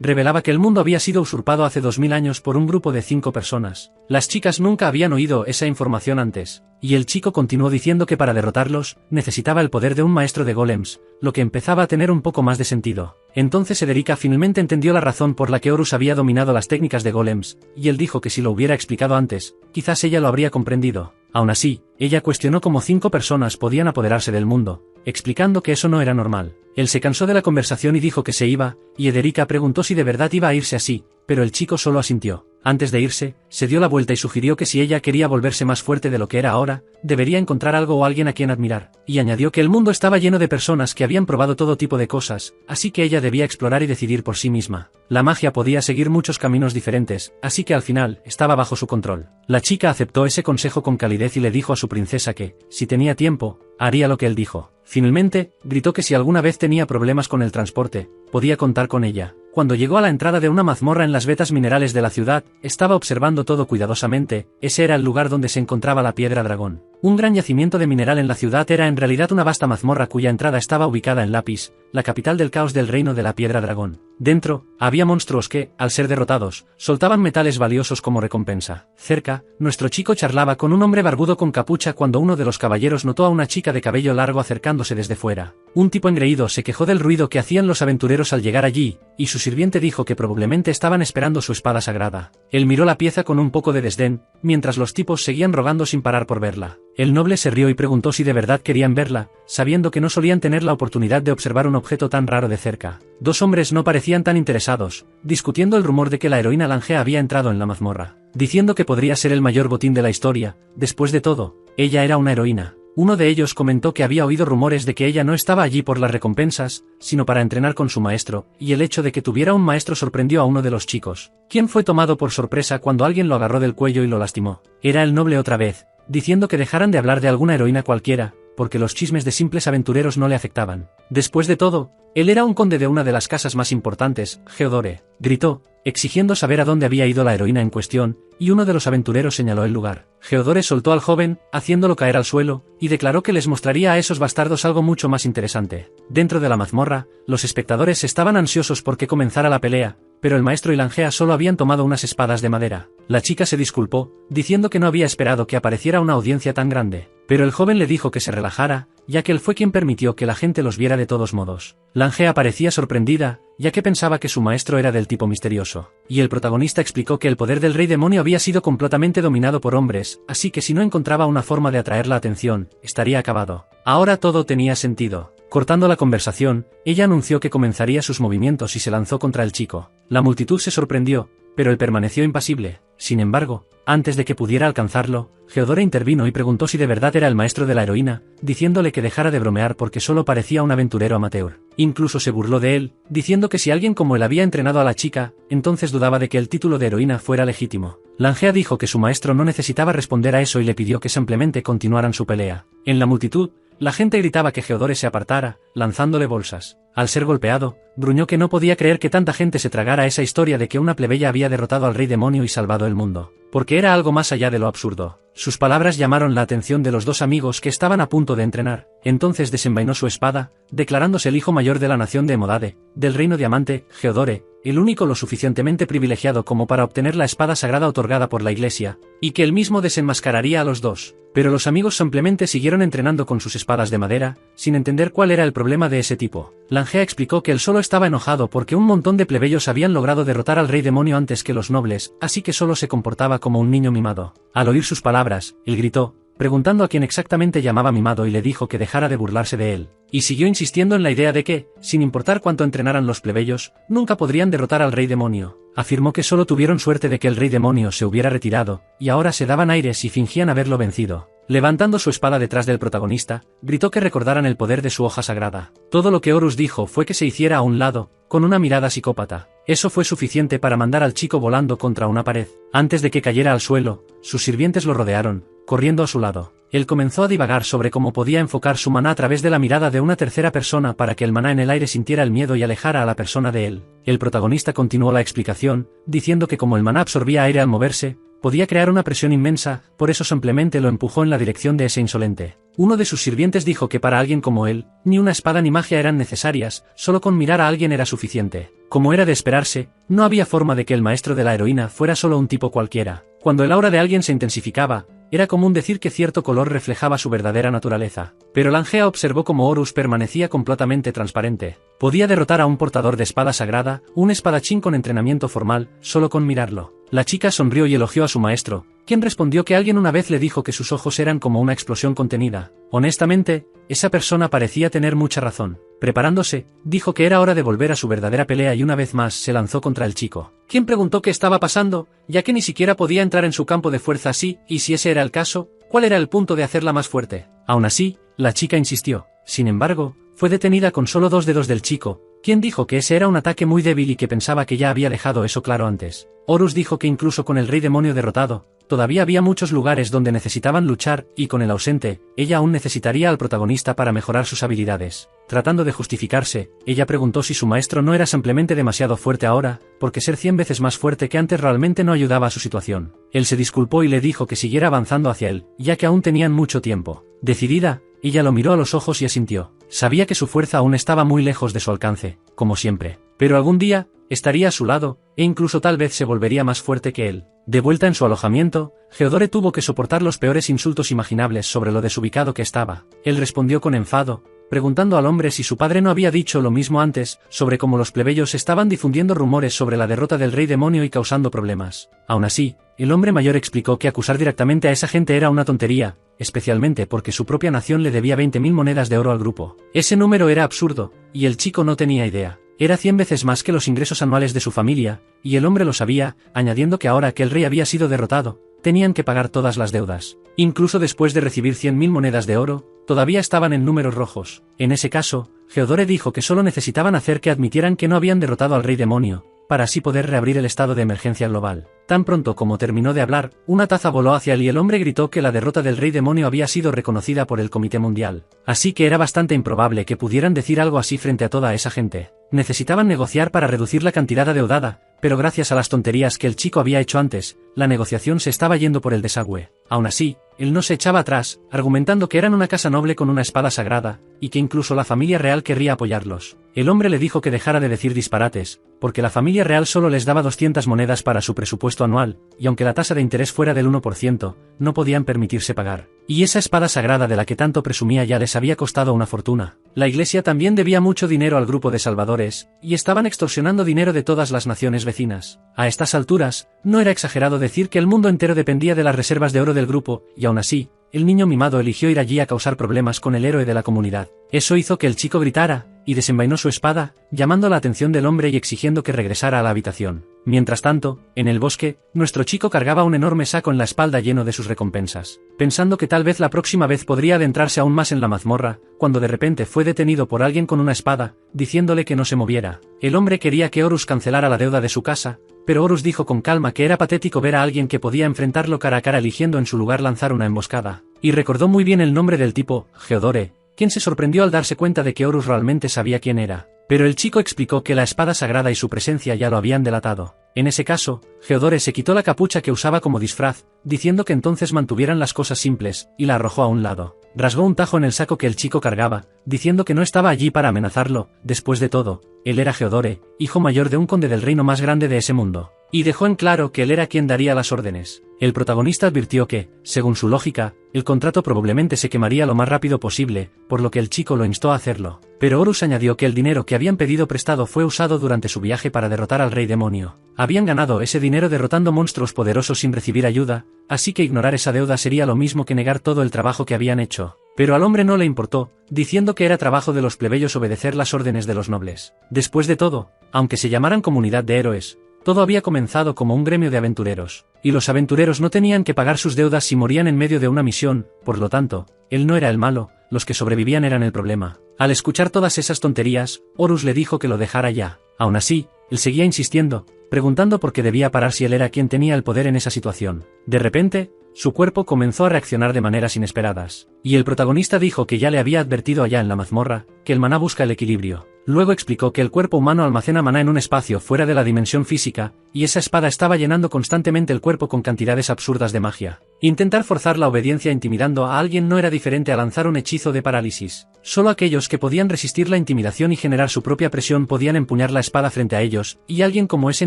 revelaba que el mundo había sido usurpado hace 2000 años por un grupo de 5 personas. Las chicas nunca habían oído esa información antes, y el chico continuó diciendo que para derrotarlos, necesitaba el poder de un maestro de golems, lo que empezaba a tener un poco más de sentido. Entonces Ederica finalmente entendió la razón por la que Horus había dominado las técnicas de golems, y él dijo que si lo hubiera explicado antes, quizás ella lo habría comprendido. Aún así, ella cuestionó cómo 5 personas podían apoderarse del mundo, explicando que eso no era normal. Él se cansó de la conversación y dijo que se iba, y Ederica preguntó si de verdad iba a irse así, pero el chico solo asintió. Antes de irse, se dio la vuelta y sugirió que si ella quería volverse más fuerte de lo que era ahora, debería encontrar algo o alguien a quien admirar, y añadió que el mundo estaba lleno de personas que habían probado todo tipo de cosas, así que ella debía explorar y decidir por sí misma. La magia podía seguir muchos caminos diferentes, así que al final, estaba bajo su control. La chica aceptó ese consejo con calidez y le dijo a su princesa que, si tenía tiempo, haría lo que él dijo. Finalmente, gritó que si alguna vez tenía problemas con el transporte, podía contar con ella. Cuando llegó a la entrada de una mazmorra en las vetas minerales de la ciudad, estaba observando todo cuidadosamente. Ese era el lugar donde se encontraba la piedra dragón. Un gran yacimiento de mineral en la ciudad era en realidad una vasta mazmorra cuya entrada estaba ubicada en Lapis, la capital del caos del reino de la piedra dragón. Dentro, había monstruos que, al ser derrotados, soltaban metales valiosos como recompensa. Cerca, nuestro chico charlaba con un hombre barbudo con capucha cuando uno de los caballeros notó a una chica de cabello largo acercándose desde fuera. Un tipo engreído se quejó del ruido que hacían los aventureros al llegar allí, y su sirviente dijo que probablemente estaban esperando su espada sagrada. Él miró la pieza con un poco de desdén, mientras los tipos seguían rogando sin parar por verla. El noble se rió y preguntó si de verdad querían verla, sabiendo que no solían tener la oportunidad de observar un objeto tan raro de cerca. Dos hombres no parecían tan interesados, discutiendo el rumor de que la heroína Langea había entrado en la mazmorra, diciendo que podría ser el mayor botín de la historia. Después de todo, ella era una heroína. Uno de ellos comentó que había oído rumores de que ella no estaba allí por las recompensas, sino para entrenar con su maestro, y el hecho de que tuviera un maestro sorprendió a uno de los chicos, quien fue tomado por sorpresa cuando alguien lo agarró del cuello y lo lastimó. Era el noble otra vez, diciendo que dejaran de hablar de alguna heroína cualquiera, porque los chismes de simples aventureros no le afectaban. Después de todo, él era un conde de una de las casas más importantes, Geodore, gritó, exigiendo saber a dónde había ido la heroína en cuestión, y uno de los aventureros señaló el lugar. Geodore soltó al joven, haciéndolo caer al suelo, y declaró que les mostraría a esos bastardos algo mucho más interesante. Dentro de la mazmorra, los espectadores estaban ansiosos por que comenzara la pelea, pero el maestro y Langea solo habían tomado unas espadas de madera. La chica se disculpó, diciendo que no había esperado que apareciera una audiencia tan grande, pero el joven le dijo que se relajara, ya que él fue quien permitió que la gente los viera de todos modos. Langea parecía sorprendida, ya que pensaba que su maestro era del tipo misterioso, y el protagonista explicó que el poder del rey demonio había sido completamente dominado por hombres, así que si no encontraba una forma de atraer la atención, estaría acabado. Ahora todo tenía sentido. Cortando la conversación, ella anunció que comenzaría sus movimientos y se lanzó contra el chico. La multitud se sorprendió, pero él permaneció impasible. Sin embargo, antes de que pudiera alcanzarlo, Geodore intervino y preguntó si de verdad era el maestro de la heroína, diciéndole que dejara de bromear porque solo parecía un aventurero amateur. Incluso se burló de él, diciendo que si alguien como él había entrenado a la chica, entonces dudaba de que el título de heroína fuera legítimo. Langea dijo que su maestro no necesitaba responder a eso y le pidió que simplemente continuaran su pelea. En la multitud, la gente gritaba que Geodore se apartara, lanzándole bolsas. Al ser golpeado, gruñó que no podía creer que tanta gente se tragara esa historia de que una plebeya había derrotado al rey demonio y salvado el mundo, porque era algo más allá de lo absurdo. Sus palabras llamaron la atención de los dos amigos que estaban a punto de entrenar. Entonces desenvainó su espada, declarándose el hijo mayor de la nación de Emodade, del reino diamante, Geodore, el único lo suficientemente privilegiado como para obtener la espada sagrada otorgada por la iglesia, y que él mismo desenmascararía a los dos. Pero los amigos simplemente siguieron entrenando con sus espadas de madera, sin entender cuál era el problema de ese tipo. Langea explicó que él solo estaba enojado porque un montón de plebeyos habían logrado derrotar al rey demonio antes que los nobles, así que solo se comportaba como un niño mimado. Al oír sus palabras, él gritó, preguntando a quién exactamente llamaba mimado, y le dijo que dejara de burlarse de él. Y siguió insistiendo en la idea de que, sin importar cuánto entrenaran los plebeyos, nunca podrían derrotar al rey demonio. Afirmó que solo tuvieron suerte de que el rey demonio se hubiera retirado, y ahora se daban aires y fingían haberlo vencido. Levantando su espada detrás del protagonista, gritó que recordaran el poder de su hoja sagrada. Todo lo que Horus dijo fue que se hiciera a un lado, con una mirada psicópata. Eso fue suficiente para mandar al chico volando contra una pared. Antes de que cayera al suelo, sus sirvientes lo rodearon, corriendo a su lado. Él comenzó a divagar sobre cómo podía enfocar su maná a través de la mirada de una tercera persona para que el maná en el aire sintiera el miedo y alejara a la persona de él. El protagonista continuó la explicación, diciendo que como el maná absorbía aire al moverse, podía crear una presión inmensa, por eso simplemente lo empujó en la dirección de ese insolente. Uno de sus sirvientes dijo que para alguien como él, ni una espada ni magia eran necesarias, solo con mirar a alguien era suficiente. Como era de esperarse, no había forma de que el maestro de la heroína fuera solo un tipo cualquiera. Cuando el aura de alguien se intensificaba, era común decir que cierto color reflejaba su verdadera naturaleza. Pero Langea observó cómo Horus permanecía completamente transparente. Podía derrotar a un portador de espada sagrada, un espadachín con entrenamiento formal, solo con mirarlo. La chica sonrió y elogió a su maestro, quien respondió que alguien una vez le dijo que sus ojos eran como una explosión contenida. Honestamente, esa persona parecía tener mucha razón. Preparándose, dijo que era hora de volver a su verdadera pelea y una vez más se lanzó contra el chico, quien preguntó qué estaba pasando, ya que ni siquiera podía entrar en su campo de fuerza así, y si ese era el caso, ¿cuál era el punto de hacerla más fuerte? Aún así, la chica insistió. Sin embargo, fue detenida con solo 2 dedos del chico, quien dijo que ese era un ataque muy débil y que pensaba que ya había dejado eso claro antes. Horus dijo que incluso con el rey demonio derrotado, todavía había muchos lugares donde necesitaban luchar, y con el ausente, ella aún necesitaría al protagonista para mejorar sus habilidades. Tratando de justificarse, ella preguntó si su maestro no era simplemente demasiado fuerte ahora, porque ser 100 veces más fuerte que antes realmente no ayudaba a su situación. Él se disculpó y le dijo que siguiera avanzando hacia él, ya que aún tenían mucho tiempo. Decidida, ella lo miró a los ojos y asintió. Sabía que su fuerza aún estaba muy lejos de su alcance, como siempre. Pero algún día, estaría a su lado, e incluso tal vez se volvería más fuerte que él. De vuelta en su alojamiento, Geodore tuvo que soportar los peores insultos imaginables sobre lo desubicado que estaba. Él respondió con enfado, preguntando al hombre si su padre no había dicho lo mismo antes, sobre cómo los plebeyos estaban difundiendo rumores sobre la derrota del rey demonio y causando problemas. Aún así, el hombre mayor explicó que acusar directamente a esa gente era una tontería, especialmente porque su propia nación le debía 20.000 monedas de oro al grupo. Ese número era absurdo, y el chico no tenía idea. Era 100 veces más que los ingresos anuales de su familia, y el hombre lo sabía, añadiendo que ahora que el rey había sido derrotado, tenían que pagar todas las deudas. Incluso después de recibir 100.000 monedas de oro, todavía estaban en números rojos. En ese caso, Geodore dijo que solo necesitaban hacer que admitieran que no habían derrotado al rey demonio, para así poder reabrir el estado de emergencia global. Tan pronto como terminó de hablar, una taza voló hacia él y el hombre gritó que la derrota del rey demonio había sido reconocida por el Comité Mundial. Así que era bastante improbable que pudieran decir algo así frente a toda esa gente. Necesitaban negociar para reducir la cantidad adeudada, pero gracias a las tonterías que el chico había hecho antes, la negociación se estaba yendo por el desagüe. Aún así, él no se echaba atrás, argumentando que eran una casa noble con una espada sagrada, y que incluso la familia real querría apoyarlos. El hombre le dijo que dejara de decir disparates, porque la familia real solo les daba 200 monedas para su presupuesto anual, y aunque la tasa de interés fuera del 1%, no podían permitirse pagar. Y esa espada sagrada de la que tanto presumía ya les había costado una fortuna. La iglesia también debía mucho dinero al grupo de salvadores, y estaban extorsionando dinero de todas las naciones vecinas. A estas alturas, no era exagerado decir que el mundo entero dependía de las reservas de oro del grupo, y aún así, el niño mimado eligió ir allí a causar problemas con el héroe de la comunidad. Eso hizo que el chico gritara, y desenvainó su espada, llamando la atención del hombre y exigiendo que regresara a la habitación. Mientras tanto, en el bosque, nuestro chico cargaba un enorme saco en la espalda lleno de sus recompensas. Pensando que tal vez la próxima vez podría adentrarse aún más en la mazmorra, cuando de repente fue detenido por alguien con una espada, diciéndole que no se moviera. El hombre quería que Horus cancelara la deuda de su casa, pero Horus dijo con calma que era patético ver a alguien que podía enfrentarlo cara a cara eligiendo en su lugar lanzar una emboscada. Y recordó muy bien el nombre del tipo, Geodore, quien se sorprendió al darse cuenta de que Horus realmente sabía quién era. Pero el chico explicó que la espada sagrada y su presencia ya lo habían delatado. En ese caso, Geodore se quitó la capucha que usaba como disfraz, diciendo que entonces mantuvieran las cosas simples, y la arrojó a un lado. Rasgó un tajo en el saco que el chico cargaba, diciendo que no estaba allí para amenazarlo. Después de todo, él era Geodore, hijo mayor de un conde del reino más grande de ese mundo. Y dejó en claro que él era quien daría las órdenes. El protagonista advirtió que, según su lógica, el contrato probablemente se quemaría lo más rápido posible, por lo que el chico lo instó a hacerlo. Pero Horus añadió que el dinero que habían pedido prestado fue usado durante su viaje para derrotar al rey demonio. Habían ganado ese dinero derrotando monstruos poderosos sin recibir ayuda, así que ignorar esa deuda sería lo mismo que negar todo el trabajo que habían hecho. Pero al hombre no le importó, diciendo que era trabajo de los plebeyos obedecer las órdenes de los nobles. Después de todo, aunque se llamaran comunidad de héroes, Todo había comenzado como un gremio de aventureros, y los aventureros no tenían que pagar sus deudas si morían en medio de una misión, por lo tanto, él no era el malo, los que sobrevivían eran el problema. Al escuchar todas esas tonterías, Horus le dijo que lo dejara ya. Aún así, él seguía insistiendo, preguntando por qué debía parar si él era quien tenía el poder en esa situación. De repente, su cuerpo comenzó a reaccionar de maneras inesperadas, y el protagonista dijo que ya le había advertido allá en la mazmorra, que el maná busca el equilibrio. Luego explicó que el cuerpo humano almacena maná en un espacio fuera de la dimensión física, y esa espada estaba llenando constantemente el cuerpo con cantidades absurdas de magia. Intentar forzar la obediencia intimidando a alguien no era diferente a lanzar un hechizo de parálisis. Solo aquellos que podían resistir la intimidación y generar su propia presión podían empuñar la espada frente a ellos, y alguien como ese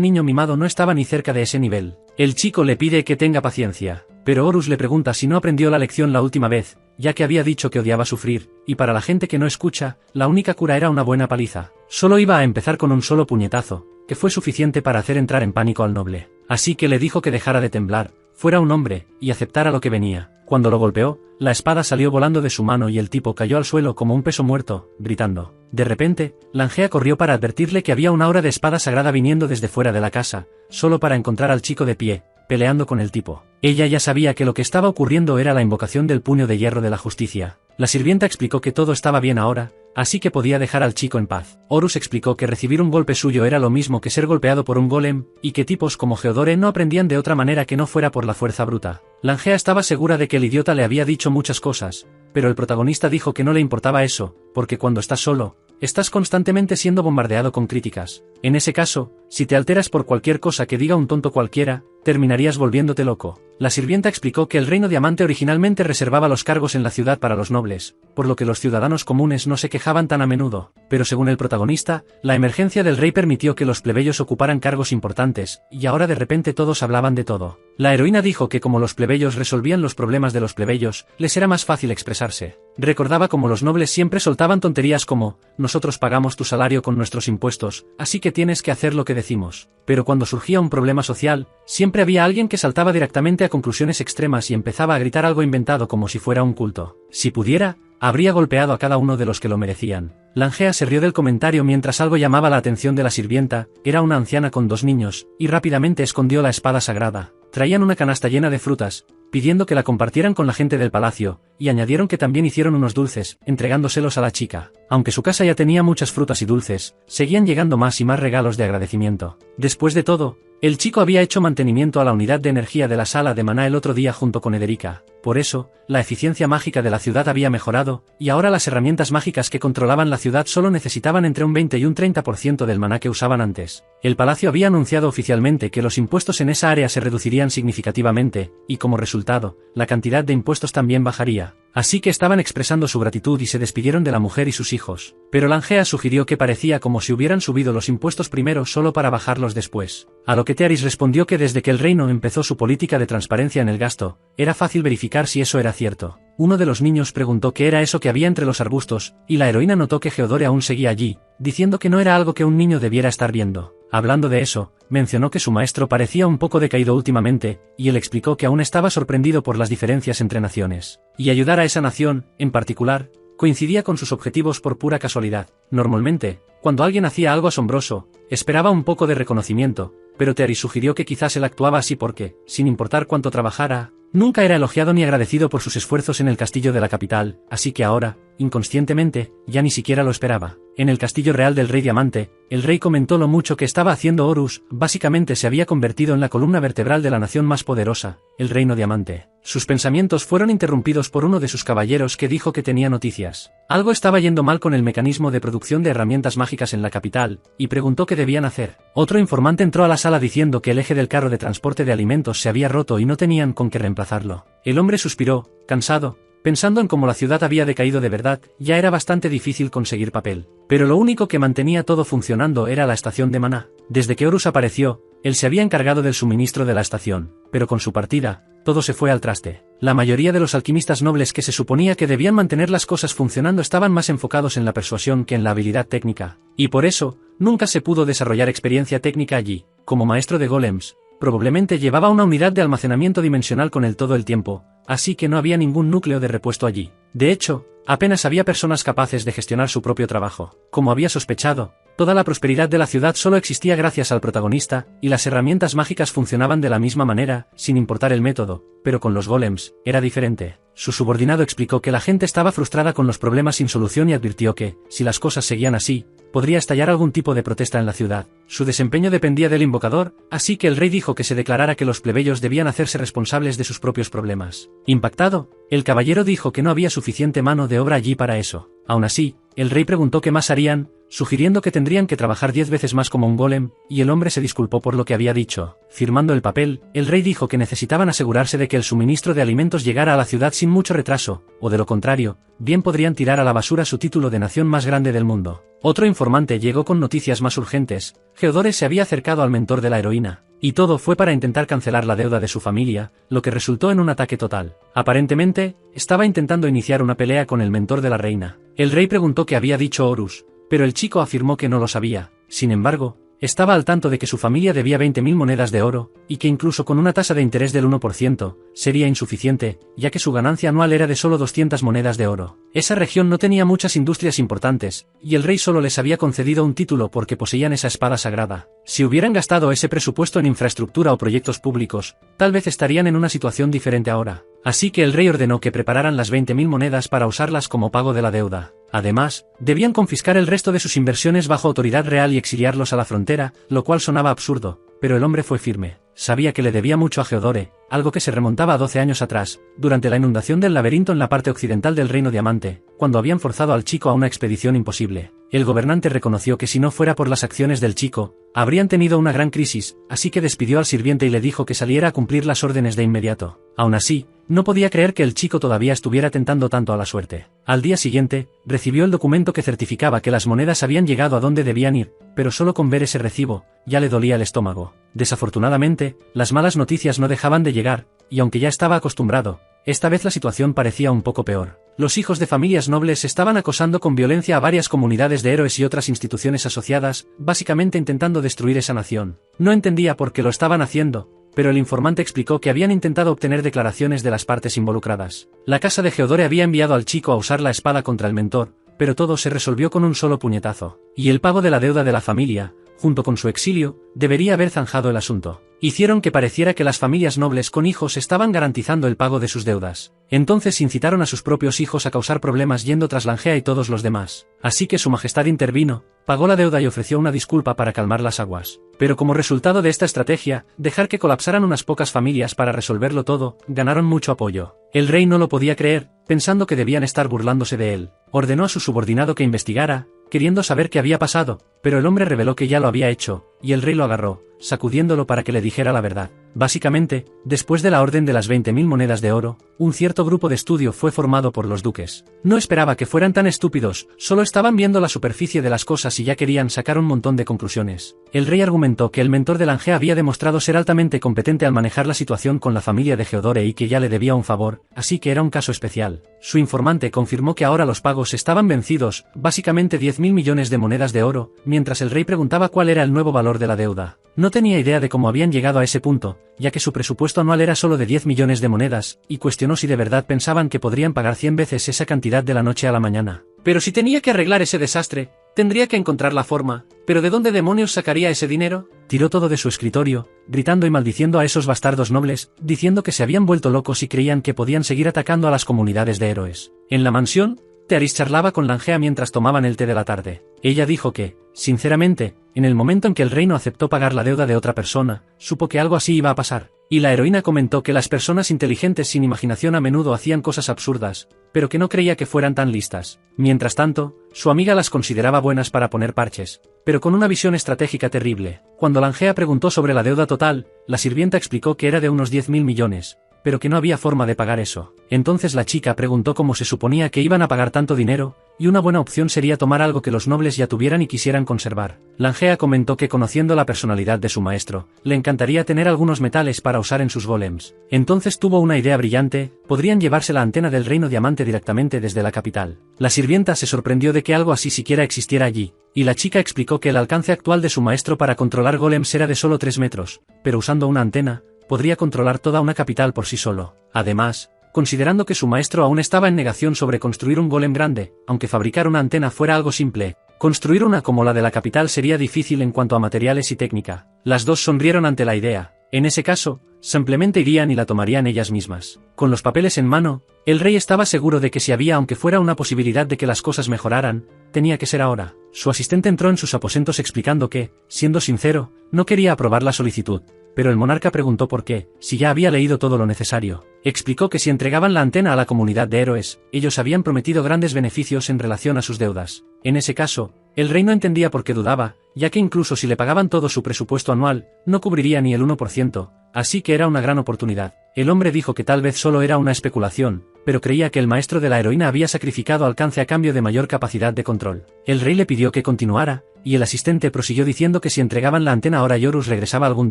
niño mimado no estaba ni cerca de ese nivel. El chico le pide que tenga paciencia, pero Horus le pregunta si no aprendió la lección la última vez, ya que había dicho que odiaba sufrir, y para la gente que no escucha, la única cura era una buena paliza. Solo iba a empezar con un solo puñetazo, que fue suficiente para hacer entrar en pánico al noble. Así que le dijo que dejara de temblar, fuera un hombre, y aceptara lo que venía. Cuando lo golpeó, la espada salió volando de su mano y el tipo cayó al suelo como un peso muerto, gritando. De repente, Langea corrió para advertirle que había una aura de espada sagrada viniendo desde fuera de la casa, solo para encontrar al chico de pie, peleando con el tipo. Ella ya sabía que lo que estaba ocurriendo era la invocación del puño de hierro de la justicia. La sirvienta explicó que todo estaba bien ahora, así que podía dejar al chico en paz. Horus explicó que recibir un golpe suyo era lo mismo que ser golpeado por un golem, y que tipos como Geodore no aprendían de otra manera que no fuera por la fuerza bruta. Langea estaba segura de que el idiota le había dicho muchas cosas, pero el protagonista dijo que no le importaba eso, porque cuando estás solo, estás constantemente siendo bombardeado con críticas. En ese caso, si te alteras por cualquier cosa que diga un tonto cualquiera, terminarías volviéndote loco. La sirvienta explicó que el Reino Diamante originalmente reservaba los cargos en la ciudad para los nobles, por lo que los ciudadanos comunes no se quejaban tan a menudo, pero según el protagonista, la emergencia del rey permitió que los plebeyos ocuparan cargos importantes, y ahora de repente todos hablaban de todo. La heroína dijo que como los plebeyos resolvían los problemas de los plebeyos, les era más fácil expresarse. Recordaba cómo los nobles siempre soltaban tonterías como, nosotros pagamos tu salario con nuestros impuestos, así que tienes que hacer lo que decimos. Pero cuando surgía un problema social, siempre había alguien que saltaba directamente a conclusiones extremas y empezaba a gritar algo inventado como si fuera un culto. Si pudiera, habría golpeado a cada uno de los que lo merecían. Langea se rió del comentario mientras algo llamaba la atención de la sirvienta. Era una anciana con 2 niños, y rápidamente escondió la espada sagrada. Traían una canasta llena de frutas, pidiendo que la compartieran con la gente del palacio, y añadieron que también hicieron unos dulces, entregándoselos a la chica. Aunque su casa ya tenía muchas frutas y dulces, seguían llegando más y más regalos de agradecimiento. Después de todo, el chico había hecho mantenimiento a la unidad de energía de la sala de maná el otro día junto con Ederica. Por eso, la eficiencia mágica de la ciudad había mejorado, y ahora las herramientas mágicas que controlaban la ciudad solo necesitaban entre un 20 y un 30% del maná que usaban antes. El palacio había anunciado oficialmente que los impuestos en esa área se reducirían significativamente, y como resultado, la cantidad de impuestos también bajaría. Así que estaban expresando su gratitud y se despidieron de la mujer y sus hijos. Pero Langea sugirió que parecía como si hubieran subido los impuestos primero solo para bajarlos después. A lo que Tearis respondió que desde que el reino empezó su política de transparencia en el gasto, era fácil verificar si eso era cierto. Uno de los niños preguntó qué era eso que había entre los arbustos, y la heroína notó que Geodore aún seguía allí, diciendo que no era algo que un niño debiera estar viendo. Hablando de eso, mencionó que su maestro parecía un poco decaído últimamente, y él explicó que aún estaba sorprendido por las diferencias entre naciones. Y ayudar a esa nación, en particular, coincidía con sus objetivos por pura casualidad. Normalmente, cuando alguien hacía algo asombroso, esperaba un poco de reconocimiento, pero Tearis sugirió que quizás él actuaba así porque, sin importar cuánto trabajara, nunca era elogiado ni agradecido por sus esfuerzos en el castillo de la capital, así que ahora, inconscientemente, ya ni siquiera lo esperaba. En el castillo real del Rey Diamante, el rey comentó lo mucho que estaba haciendo Horus. Básicamente se había convertido en la columna vertebral de la nación más poderosa, el Reino Diamante. Sus pensamientos fueron interrumpidos por uno de sus caballeros que dijo que tenía noticias. Algo estaba yendo mal con el mecanismo de producción de herramientas mágicas en la capital, y preguntó qué debían hacer. Otro informante entró a la sala diciendo que el eje del carro de transporte de alimentos se había roto y no tenían con qué reemplazarlo. El hombre suspiró, cansado, pensando en cómo la ciudad había decaído de verdad. Ya era bastante difícil conseguir papel. Pero lo único que mantenía todo funcionando era la estación de maná. Desde que Horus apareció, él se había encargado del suministro de la estación, pero con su partida, todo se fue al traste. La mayoría de los alquimistas nobles que se suponía que debían mantener las cosas funcionando estaban más enfocados en la persuasión que en la habilidad técnica, y por eso, nunca se pudo desarrollar experiencia técnica allí. Como maestro de golems, probablemente llevaba una unidad de almacenamiento dimensional con él todo el tiempo, así que no había ningún núcleo de repuesto allí. De hecho, apenas había personas capaces de gestionar su propio trabajo. Como había sospechado, Toda la prosperidad de la ciudad solo existía gracias al protagonista, y las herramientas mágicas funcionaban de la misma manera, sin importar el método, pero con los golems, era diferente. Su subordinado explicó que la gente estaba frustrada con los problemas sin solución y advirtió que, si las cosas seguían así, podría estallar algún tipo de protesta en la ciudad. Su desempeño dependía del invocador, así que el rey dijo que se declarara que los plebeyos debían hacerse responsables de sus propios problemas. Impactado, el caballero dijo que no había suficiente mano de obra allí para eso. Aún así, el rey preguntó qué más harían, sugiriendo que tendrían que trabajar 10 veces más como un golem, y el hombre se disculpó por lo que había dicho. Firmando el papel, el rey dijo que necesitaban asegurarse de que el suministro de alimentos llegara a la ciudad sin mucho retraso, o de lo contrario, bien podrían tirar a la basura su título de nación más grande del mundo. Otro informante llegó con noticias más urgentes. Geodore se había acercado al mentor de la heroína, y todo fue para intentar cancelar la deuda de su familia, lo que resultó en un ataque total. Aparentemente, estaba intentando iniciar una pelea con el mentor de la reina. El rey preguntó qué había dicho Horus, pero el chico afirmó que no lo sabía. Sin embargo, estaba al tanto de que su familia debía 20.000 monedas de oro, y que incluso con una tasa de interés del 1%, sería insuficiente, ya que su ganancia anual era de solo 200 monedas de oro. Esa región no tenía muchas industrias importantes, y el rey solo les había concedido un título porque poseían esa espada sagrada. Si hubieran gastado ese presupuesto en infraestructura o proyectos públicos, tal vez estarían en una situación diferente ahora. Así que el rey ordenó que prepararan las 20.000 monedas para usarlas como pago de la deuda. Además, debían confiscar el resto de sus inversiones bajo autoridad real y exiliarlos a la frontera, lo cual sonaba absurdo, pero el hombre fue firme. Sabía que le debía mucho a Geodore, algo que se remontaba a 12 años atrás, durante la inundación del laberinto en la parte occidental del Reino Diamante, cuando habían forzado al chico a una expedición imposible. El gobernante reconoció que si no fuera por las acciones del chico, habrían tenido una gran crisis, así que despidió al sirviente y le dijo que saliera a cumplir las órdenes de inmediato. Aún así, no podía creer que el chico todavía estuviera tentando tanto a la suerte. Al día siguiente, recibió el documento que certificaba que las monedas habían llegado a donde debían ir, pero solo con ver ese recibo, ya le dolía el estómago. Desafortunadamente, las malas noticias no dejaban de llegar, y aunque ya estaba acostumbrado, esta vez la situación parecía un poco peor. Los hijos de familias nobles estaban acosando con violencia a varias comunidades de héroes y otras instituciones asociadas, básicamente intentando destruir esa nación. No entendía por qué lo estaban haciendo, pero el informante explicó que habían intentado obtener declaraciones de las partes involucradas. La casa de Geodore había enviado al chico a usar la espada contra el mentor, pero todo se resolvió con un solo puñetazo. Y el pago de la deuda de la familia, junto con su exilio, debería haber zanjado el asunto. Hicieron que pareciera que las familias nobles con hijos estaban garantizando el pago de sus deudas. Entonces incitaron a sus propios hijos a causar problemas yendo tras Langea y todos los demás. Así que su majestad intervino, pagó la deuda y ofreció una disculpa para calmar las aguas. Pero como resultado de esta estrategia, dejar que colapsaran unas pocas familias para resolverlo todo, ganaron mucho apoyo. El rey no lo podía creer, pensando que debían estar burlándose de él. Ordenó a su subordinado que investigara, queriendo saber qué había pasado, pero el hombre reveló que ya lo había hecho, y el rey lo agarró, sacudiéndolo para que le dijera la verdad. Básicamente, después de la orden de las 20.000 monedas de oro, un cierto grupo de estudio fue formado por los duques. No esperaba que fueran tan estúpidos, solo estaban viendo la superficie de las cosas y ya querían sacar un montón de conclusiones. El rey argumentó que el mentor de Langea había demostrado ser altamente competente al manejar la situación con la familia de Geodore y que ya le debía un favor, así que era un caso especial. Su informante confirmó que ahora los pagos estaban vencidos, básicamente 10.000 millones de monedas de oro, mientras el rey preguntaba cuál era el nuevo valor de la deuda. No tenía idea de cómo habían llegado a ese punto, ya que su presupuesto anual era solo de 10 millones de monedas, y cuestionó si de verdad pensaban que podrían pagar 100 veces esa cantidad de la noche a la mañana. Pero si tenía que arreglar ese desastre, tendría que encontrar la forma. ¿Pero de dónde demonios sacaría ese dinero? Tiró todo de su escritorio, gritando y maldiciendo a esos bastardos nobles, diciendo que se habían vuelto locos y creían que podían seguir atacando a las comunidades de héroes. En la mansión, Tearis charlaba con Langea mientras tomaban el té de la tarde. Ella dijo que, sinceramente, en el momento en que el reino aceptó pagar la deuda de otra persona, supo que algo así iba a pasar. Y la heroína comentó que las personas inteligentes sin imaginación a menudo hacían cosas absurdas, pero que no creía que fueran tan listas. Mientras tanto, su amiga las consideraba buenas para poner parches, pero con una visión estratégica terrible. Cuando Langea preguntó sobre la deuda total, la sirvienta explicó que era de unos 10.000 millones. Pero que no había forma de pagar eso. Entonces la chica preguntó cómo se suponía que iban a pagar tanto dinero, y una buena opción sería tomar algo que los nobles ya tuvieran y quisieran conservar. Langea comentó que conociendo la personalidad de su maestro, le encantaría tener algunos metales para usar en sus golems. Entonces tuvo una idea brillante, podrían llevarse la antena del Reino Diamante directamente desde la capital. La sirvienta se sorprendió de que algo así siquiera existiera allí, y la chica explicó que el alcance actual de su maestro para controlar golems era de solo 3 metros, pero usando una antena, podría controlar toda una capital por sí solo. Además, considerando que su maestro aún estaba en negación sobre construir un golem grande, aunque fabricar una antena fuera algo simple, Construir una como la de la capital sería difícil en cuanto a materiales y técnica. Las dos sonrieron ante la idea. En ese caso, simplemente irían y la tomarían ellas mismas. Con los papeles en mano, el rey estaba seguro de que si había aunque fuera una posibilidad de que las cosas mejoraran, tenía que ser ahora. Su asistente entró en sus aposentos explicando que, siendo sincero, no quería aprobar la solicitud. Pero el monarca preguntó por qué, si ya había leído todo lo necesario. Explicó que si entregaban la antena a la comunidad de héroes, ellos habían prometido grandes beneficios en relación a sus deudas. En ese caso, el rey no entendía por qué dudaba, ya que incluso si le pagaban todo su presupuesto anual, no cubriría ni el 1%, así que era una gran oportunidad. El hombre dijo que tal vez solo era una especulación, pero creía que el maestro de la heroína había sacrificado alcance a cambio de mayor capacidad de control. El rey le pidió que continuara, y el asistente prosiguió diciendo que si entregaban la antena ahora y Horus regresaba algún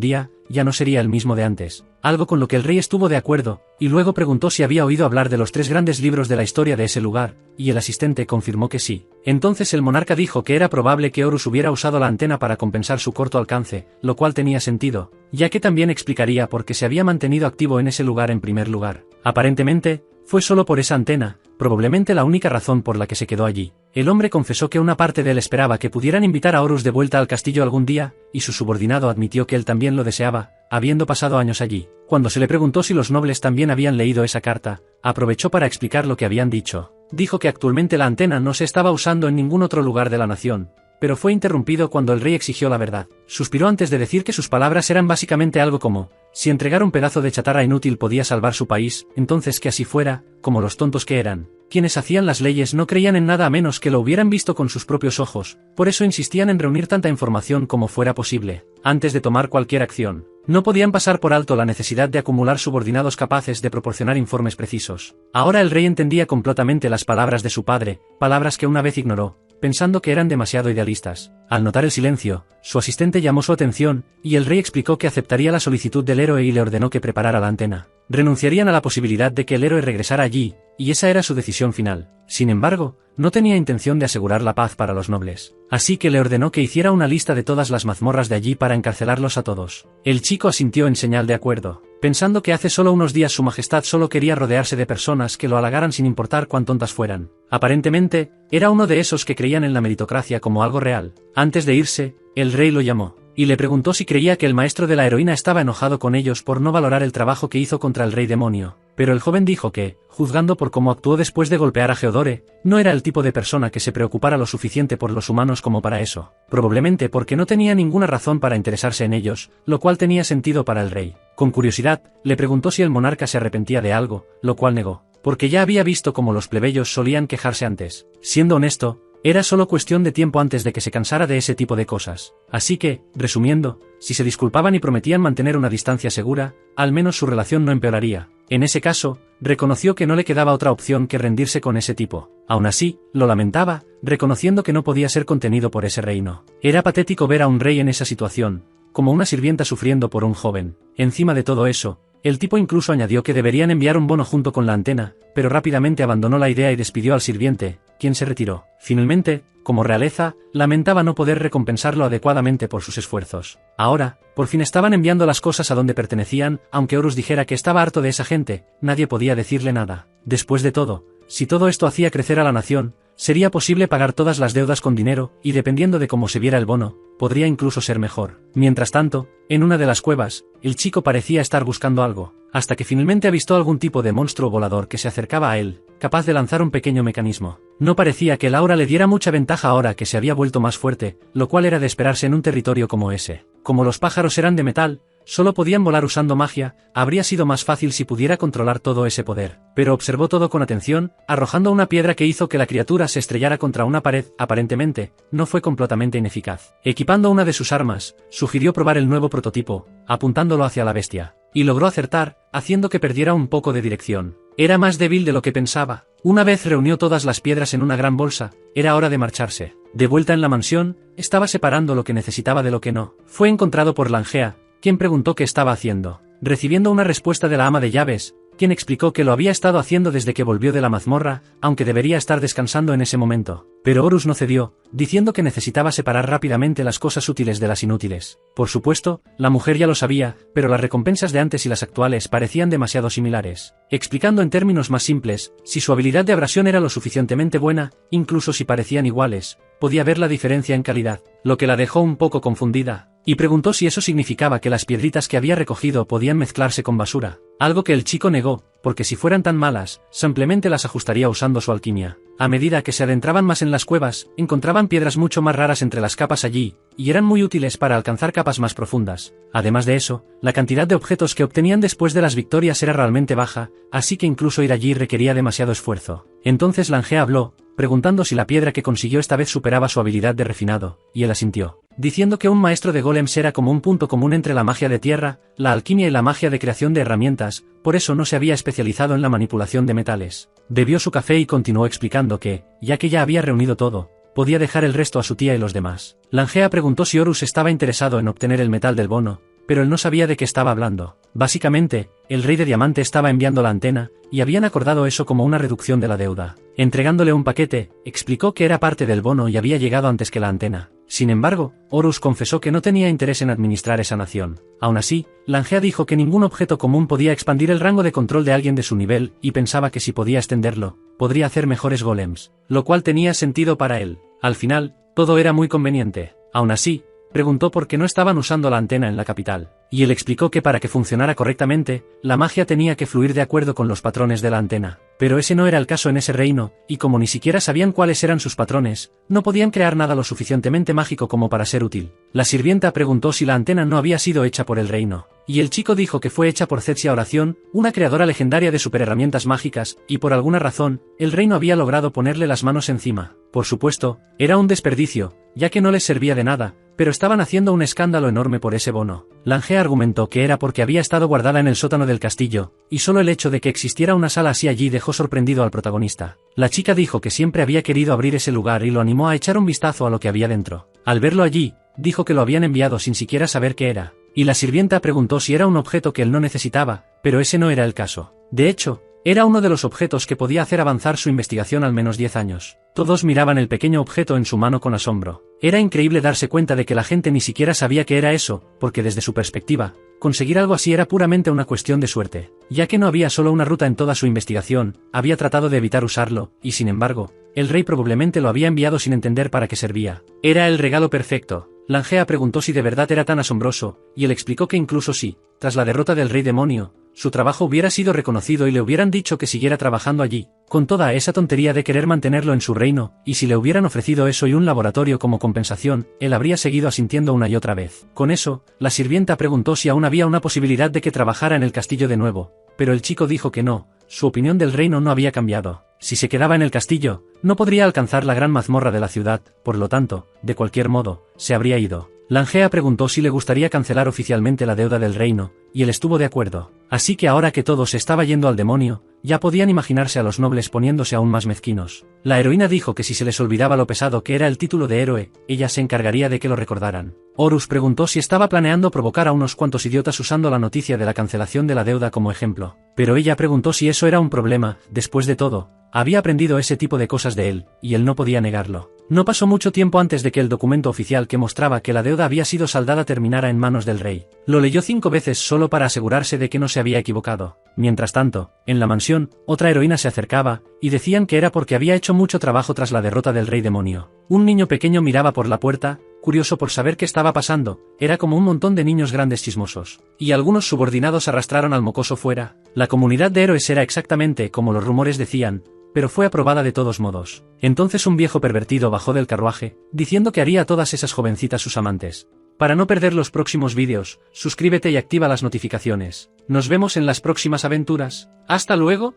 día, ya no sería el mismo de antes. Algo con lo que el rey estuvo de acuerdo, y luego preguntó si había oído hablar de los 3 grandes libros de la historia de ese lugar, y el asistente confirmó que sí. Entonces el monarca dijo que era probable que Horus hubiera usado la antena para compensar su corto alcance, lo cual tenía sentido, ya que también explicaría por qué se había mantenido activo en ese lugar en primer lugar. Aparentemente, fue solo por esa antena, probablemente la única razón por la que se quedó allí. El hombre confesó que una parte de él esperaba que pudieran invitar a Horus de vuelta al castillo algún día, y su subordinado admitió que él también lo deseaba, habiendo pasado años allí. Cuando se le preguntó si los nobles también habían leído esa carta, aprovechó para explicar lo que habían dicho. Dijo que actualmente la antena no se estaba usando en ningún otro lugar de la nación, pero fue interrumpido cuando el rey exigió la verdad. Suspiró antes de decir que sus palabras eran básicamente algo como: si entregar un pedazo de chatarra inútil podía salvar su país, entonces que así fuera, como los tontos que eran. Quienes hacían las leyes no creían en nada a menos que lo hubieran visto con sus propios ojos, por eso insistían en reunir tanta información como fuera posible, antes de tomar cualquier acción. No podían pasar por alto la necesidad de acumular subordinados capaces de proporcionar informes precisos. Ahora el rey entendía completamente las palabras de su padre, palabras que una vez ignoró, pensando que eran demasiado idealistas. Al notar el silencio, su asistente llamó su atención, y el rey explicó que aceptaría la solicitud del héroe y le ordenó que preparara la antena. Renunciarían a la posibilidad de que el héroe regresara allí, y esa era su decisión final. Sin embargo, no tenía intención de asegurar la paz para los nobles. Así que le ordenó que hiciera una lista de todas las mazmorras de allí para encarcelarlos a todos. El chico asintió en señal de acuerdo, pensando que hace solo unos días su majestad solo quería rodearse de personas que lo halagaran sin importar cuán tontas fueran. Aparentemente, era uno de esos que creían en la meritocracia como algo real. Antes de irse, el rey lo llamó, y le preguntó si creía que el maestro de la heroína estaba enojado con ellos por no valorar el trabajo que hizo contra el rey demonio. Pero el joven dijo que, juzgando por cómo actuó después de golpear a Geodore, no era el tipo de persona que se preocupara lo suficiente por los humanos como para eso. Probablemente porque no tenía ninguna razón para interesarse en ellos, lo cual tenía sentido para el rey. Con curiosidad, le preguntó si el monarca se arrepentía de algo, lo cual negó, porque ya había visto cómo los plebeyos solían quejarse antes. Siendo honesto, era solo cuestión de tiempo antes de que se cansara de ese tipo de cosas. Así que, resumiendo, si se disculpaban y prometían mantener una distancia segura, al menos su relación no empeoraría. En ese caso, reconoció que no le quedaba otra opción que rendirse con ese tipo. Aún así, lo lamentaba, reconociendo que no podía ser contenido por ese reino. Era patético ver a un rey en esa situación, como una sirvienta sufriendo por un joven. Encima de todo eso, el tipo incluso añadió que deberían enviar un bono junto con la antena, pero rápidamente abandonó la idea y despidió al sirviente, quien se retiró. Finalmente, como realeza, lamentaba no poder recompensarlo adecuadamente por sus esfuerzos. Ahora, por fin estaban enviando las cosas a donde pertenecían, aunque Horus dijera que estaba harto de esa gente, nadie podía decirle nada. Después de todo, si todo esto hacía crecer a la nación, sería posible pagar todas las deudas con dinero, y dependiendo de cómo se viera el bono, podría incluso ser mejor. Mientras tanto, en una de las cuevas, el chico parecía estar buscando algo, hasta que finalmente avistó algún tipo de monstruo volador que se acercaba a él, capaz de lanzar un pequeño mecanismo. No parecía que el aura le diera mucha ventaja ahora que se había vuelto más fuerte, lo cual era de esperarse en un territorio como ese. Como los pájaros eran de metal, solo podían volar usando magia, habría sido más fácil si pudiera controlar todo ese poder. Pero observó todo con atención, arrojando una piedra que hizo que la criatura se estrellara contra una pared. Aparentemente, no fue completamente ineficaz. Equipando una de sus armas, sugirió probar el nuevo prototipo, apuntándolo hacia la bestia. Y logró acertar, haciendo que perdiera un poco de dirección. Era más débil de lo que pensaba. Una vez reunió todas las piedras en una gran bolsa, era hora de marcharse. De vuelta en la mansión, estaba separando lo que necesitaba de lo que no. Fue encontrado por Langea, quien preguntó qué estaba haciendo. Recibiendo una respuesta de la ama de llaves, quien explicó que lo había estado haciendo desde que volvió de la mazmorra, aunque debería estar descansando en ese momento. Pero Horus no cedió, diciendo que necesitaba separar rápidamente las cosas útiles de las inútiles. Por supuesto, la mujer ya lo sabía, pero las recompensas de antes y las actuales parecían demasiado similares. Explicando en términos más simples, si su habilidad de abrasión era lo suficientemente buena, incluso si parecían iguales, podía ver la diferencia en calidad, lo que la dejó un poco confundida, y preguntó si eso significaba que las piedritas que había recogido podían mezclarse con basura, algo que el chico negó, porque si fueran tan malas, simplemente las ajustaría usando su alquimia. A medida que se adentraban más en las cuevas, encontraban piedras mucho más raras entre las capas allí, y eran muy útiles para alcanzar capas más profundas. Además de eso, la cantidad de objetos que obtenían después de las victorias era realmente baja, así que incluso ir allí requería demasiado esfuerzo. Entonces Langea habló, preguntando si la piedra que consiguió esta vez superaba su habilidad de refinado, y él asintió, diciendo que un maestro de golems era como un punto común entre la magia de tierra, la alquimia y la magia de creación de herramientas, por eso no se había especializado en la manipulación de metales. Bebió su café y continuó explicando que, ya que ya había reunido todo, podía dejar el resto a su tía y los demás. Langea preguntó si Horus estaba interesado en obtener el metal del bono, pero él no sabía de qué estaba hablando. Básicamente, el rey de diamante estaba enviando la antena, y habían acordado eso como una reducción de la deuda. Entregándole un paquete, explicó que era parte del bono y había llegado antes que la antena. Sin embargo, Horus confesó que no tenía interés en administrar esa nación. Aún así, Langea dijo que ningún objeto común podía expandir el rango de control de alguien de su nivel, y pensaba que si podía extenderlo, podría hacer mejores golems, lo cual tenía sentido para él. Al final, todo era muy conveniente. Aún así, preguntó por qué no estaban usando la antena en la capital, y él explicó que para que funcionara correctamente, la magia tenía que fluir de acuerdo con los patrones de la antena. Pero ese no era el caso en ese reino, y como ni siquiera sabían cuáles eran sus patrones, no podían crear nada lo suficientemente mágico como para ser útil. La sirvienta preguntó si la antena no había sido hecha por el reino, y el chico dijo que fue hecha por Zetsia Oración, una creadora legendaria de superherramientas mágicas, y por alguna razón, el reino había logrado ponerle las manos encima. Por supuesto, era un desperdicio, ya que no les servía de nada, pero estaban haciendo un escándalo enorme por ese bono. Langea argumentó que era porque había estado guardada en el sótano del castillo, y solo el hecho de que existiera una sala así allí dejó sorprendido al protagonista. La chica dijo que siempre había querido abrir ese lugar y lo animó a echar un vistazo a lo que había dentro. Al verlo allí, dijo que lo habían enviado sin siquiera saber qué era, y la sirvienta preguntó si era un objeto que él no necesitaba, pero ese no era el caso. De hecho, era uno de los objetos que podía hacer avanzar su investigación al menos 10 años. Todos miraban el pequeño objeto en su mano con asombro. Era increíble darse cuenta de que la gente ni siquiera sabía qué era eso, porque desde su perspectiva, conseguir algo así era puramente una cuestión de suerte. Ya que no había solo una ruta en toda su investigación, había tratado de evitar usarlo, y sin embargo, el rey probablemente lo había enviado sin entender para qué servía. Era el regalo perfecto. Langea preguntó si de verdad era tan asombroso, y él explicó que incluso si, tras la derrota del rey demonio, su trabajo hubiera sido reconocido y le hubieran dicho que siguiera trabajando allí, con toda esa tontería de querer mantenerlo en su reino, y si le hubieran ofrecido eso y un laboratorio como compensación, él habría seguido asintiendo una y otra vez. Con eso, la sirvienta preguntó si aún había una posibilidad de que trabajara en el castillo de nuevo, pero el chico dijo que no, su opinión del reino no había cambiado. Si se quedaba en el castillo, no podría alcanzar la gran mazmorra de la ciudad, por lo tanto, de cualquier modo, se habría ido. Langea preguntó si le gustaría cancelar oficialmente la deuda del reino, y él estuvo de acuerdo. Así que ahora que todo se estaba yendo al demonio, ya podían imaginarse a los nobles poniéndose aún más mezquinos. La heroína dijo que si se les olvidaba lo pesado que era el título de héroe, ella se encargaría de que lo recordaran. Horus preguntó si estaba planeando provocar a unos cuantos idiotas usando la noticia de la cancelación de la deuda como ejemplo. Pero ella preguntó si eso era un problema. Después de todo, había aprendido ese tipo de cosas de él, y él no podía negarlo. No pasó mucho tiempo antes de que el documento oficial que mostraba que la deuda había sido saldada terminara en manos del rey. Lo leyó 5 veces solo para asegurarse de que no se había equivocado. Mientras tanto, en la mansión, otra heroína se acercaba, y decían que era porque había hecho mucho trabajo tras la derrota del rey demonio. Un niño pequeño miraba por la puerta, curioso por saber qué estaba pasando. Era como un montón de niños grandes chismosos. Y algunos subordinados arrastraron al mocoso fuera. La comunidad de héroes era exactamente como los rumores decían, pero fue aprobada de todos modos. Entonces un viejo pervertido bajó del carruaje, diciendo que haría a todas esas jovencitas sus amantes. Para no perder los próximos vídeos, suscríbete y activa las notificaciones. Nos vemos en las próximas aventuras. ¡Hasta luego!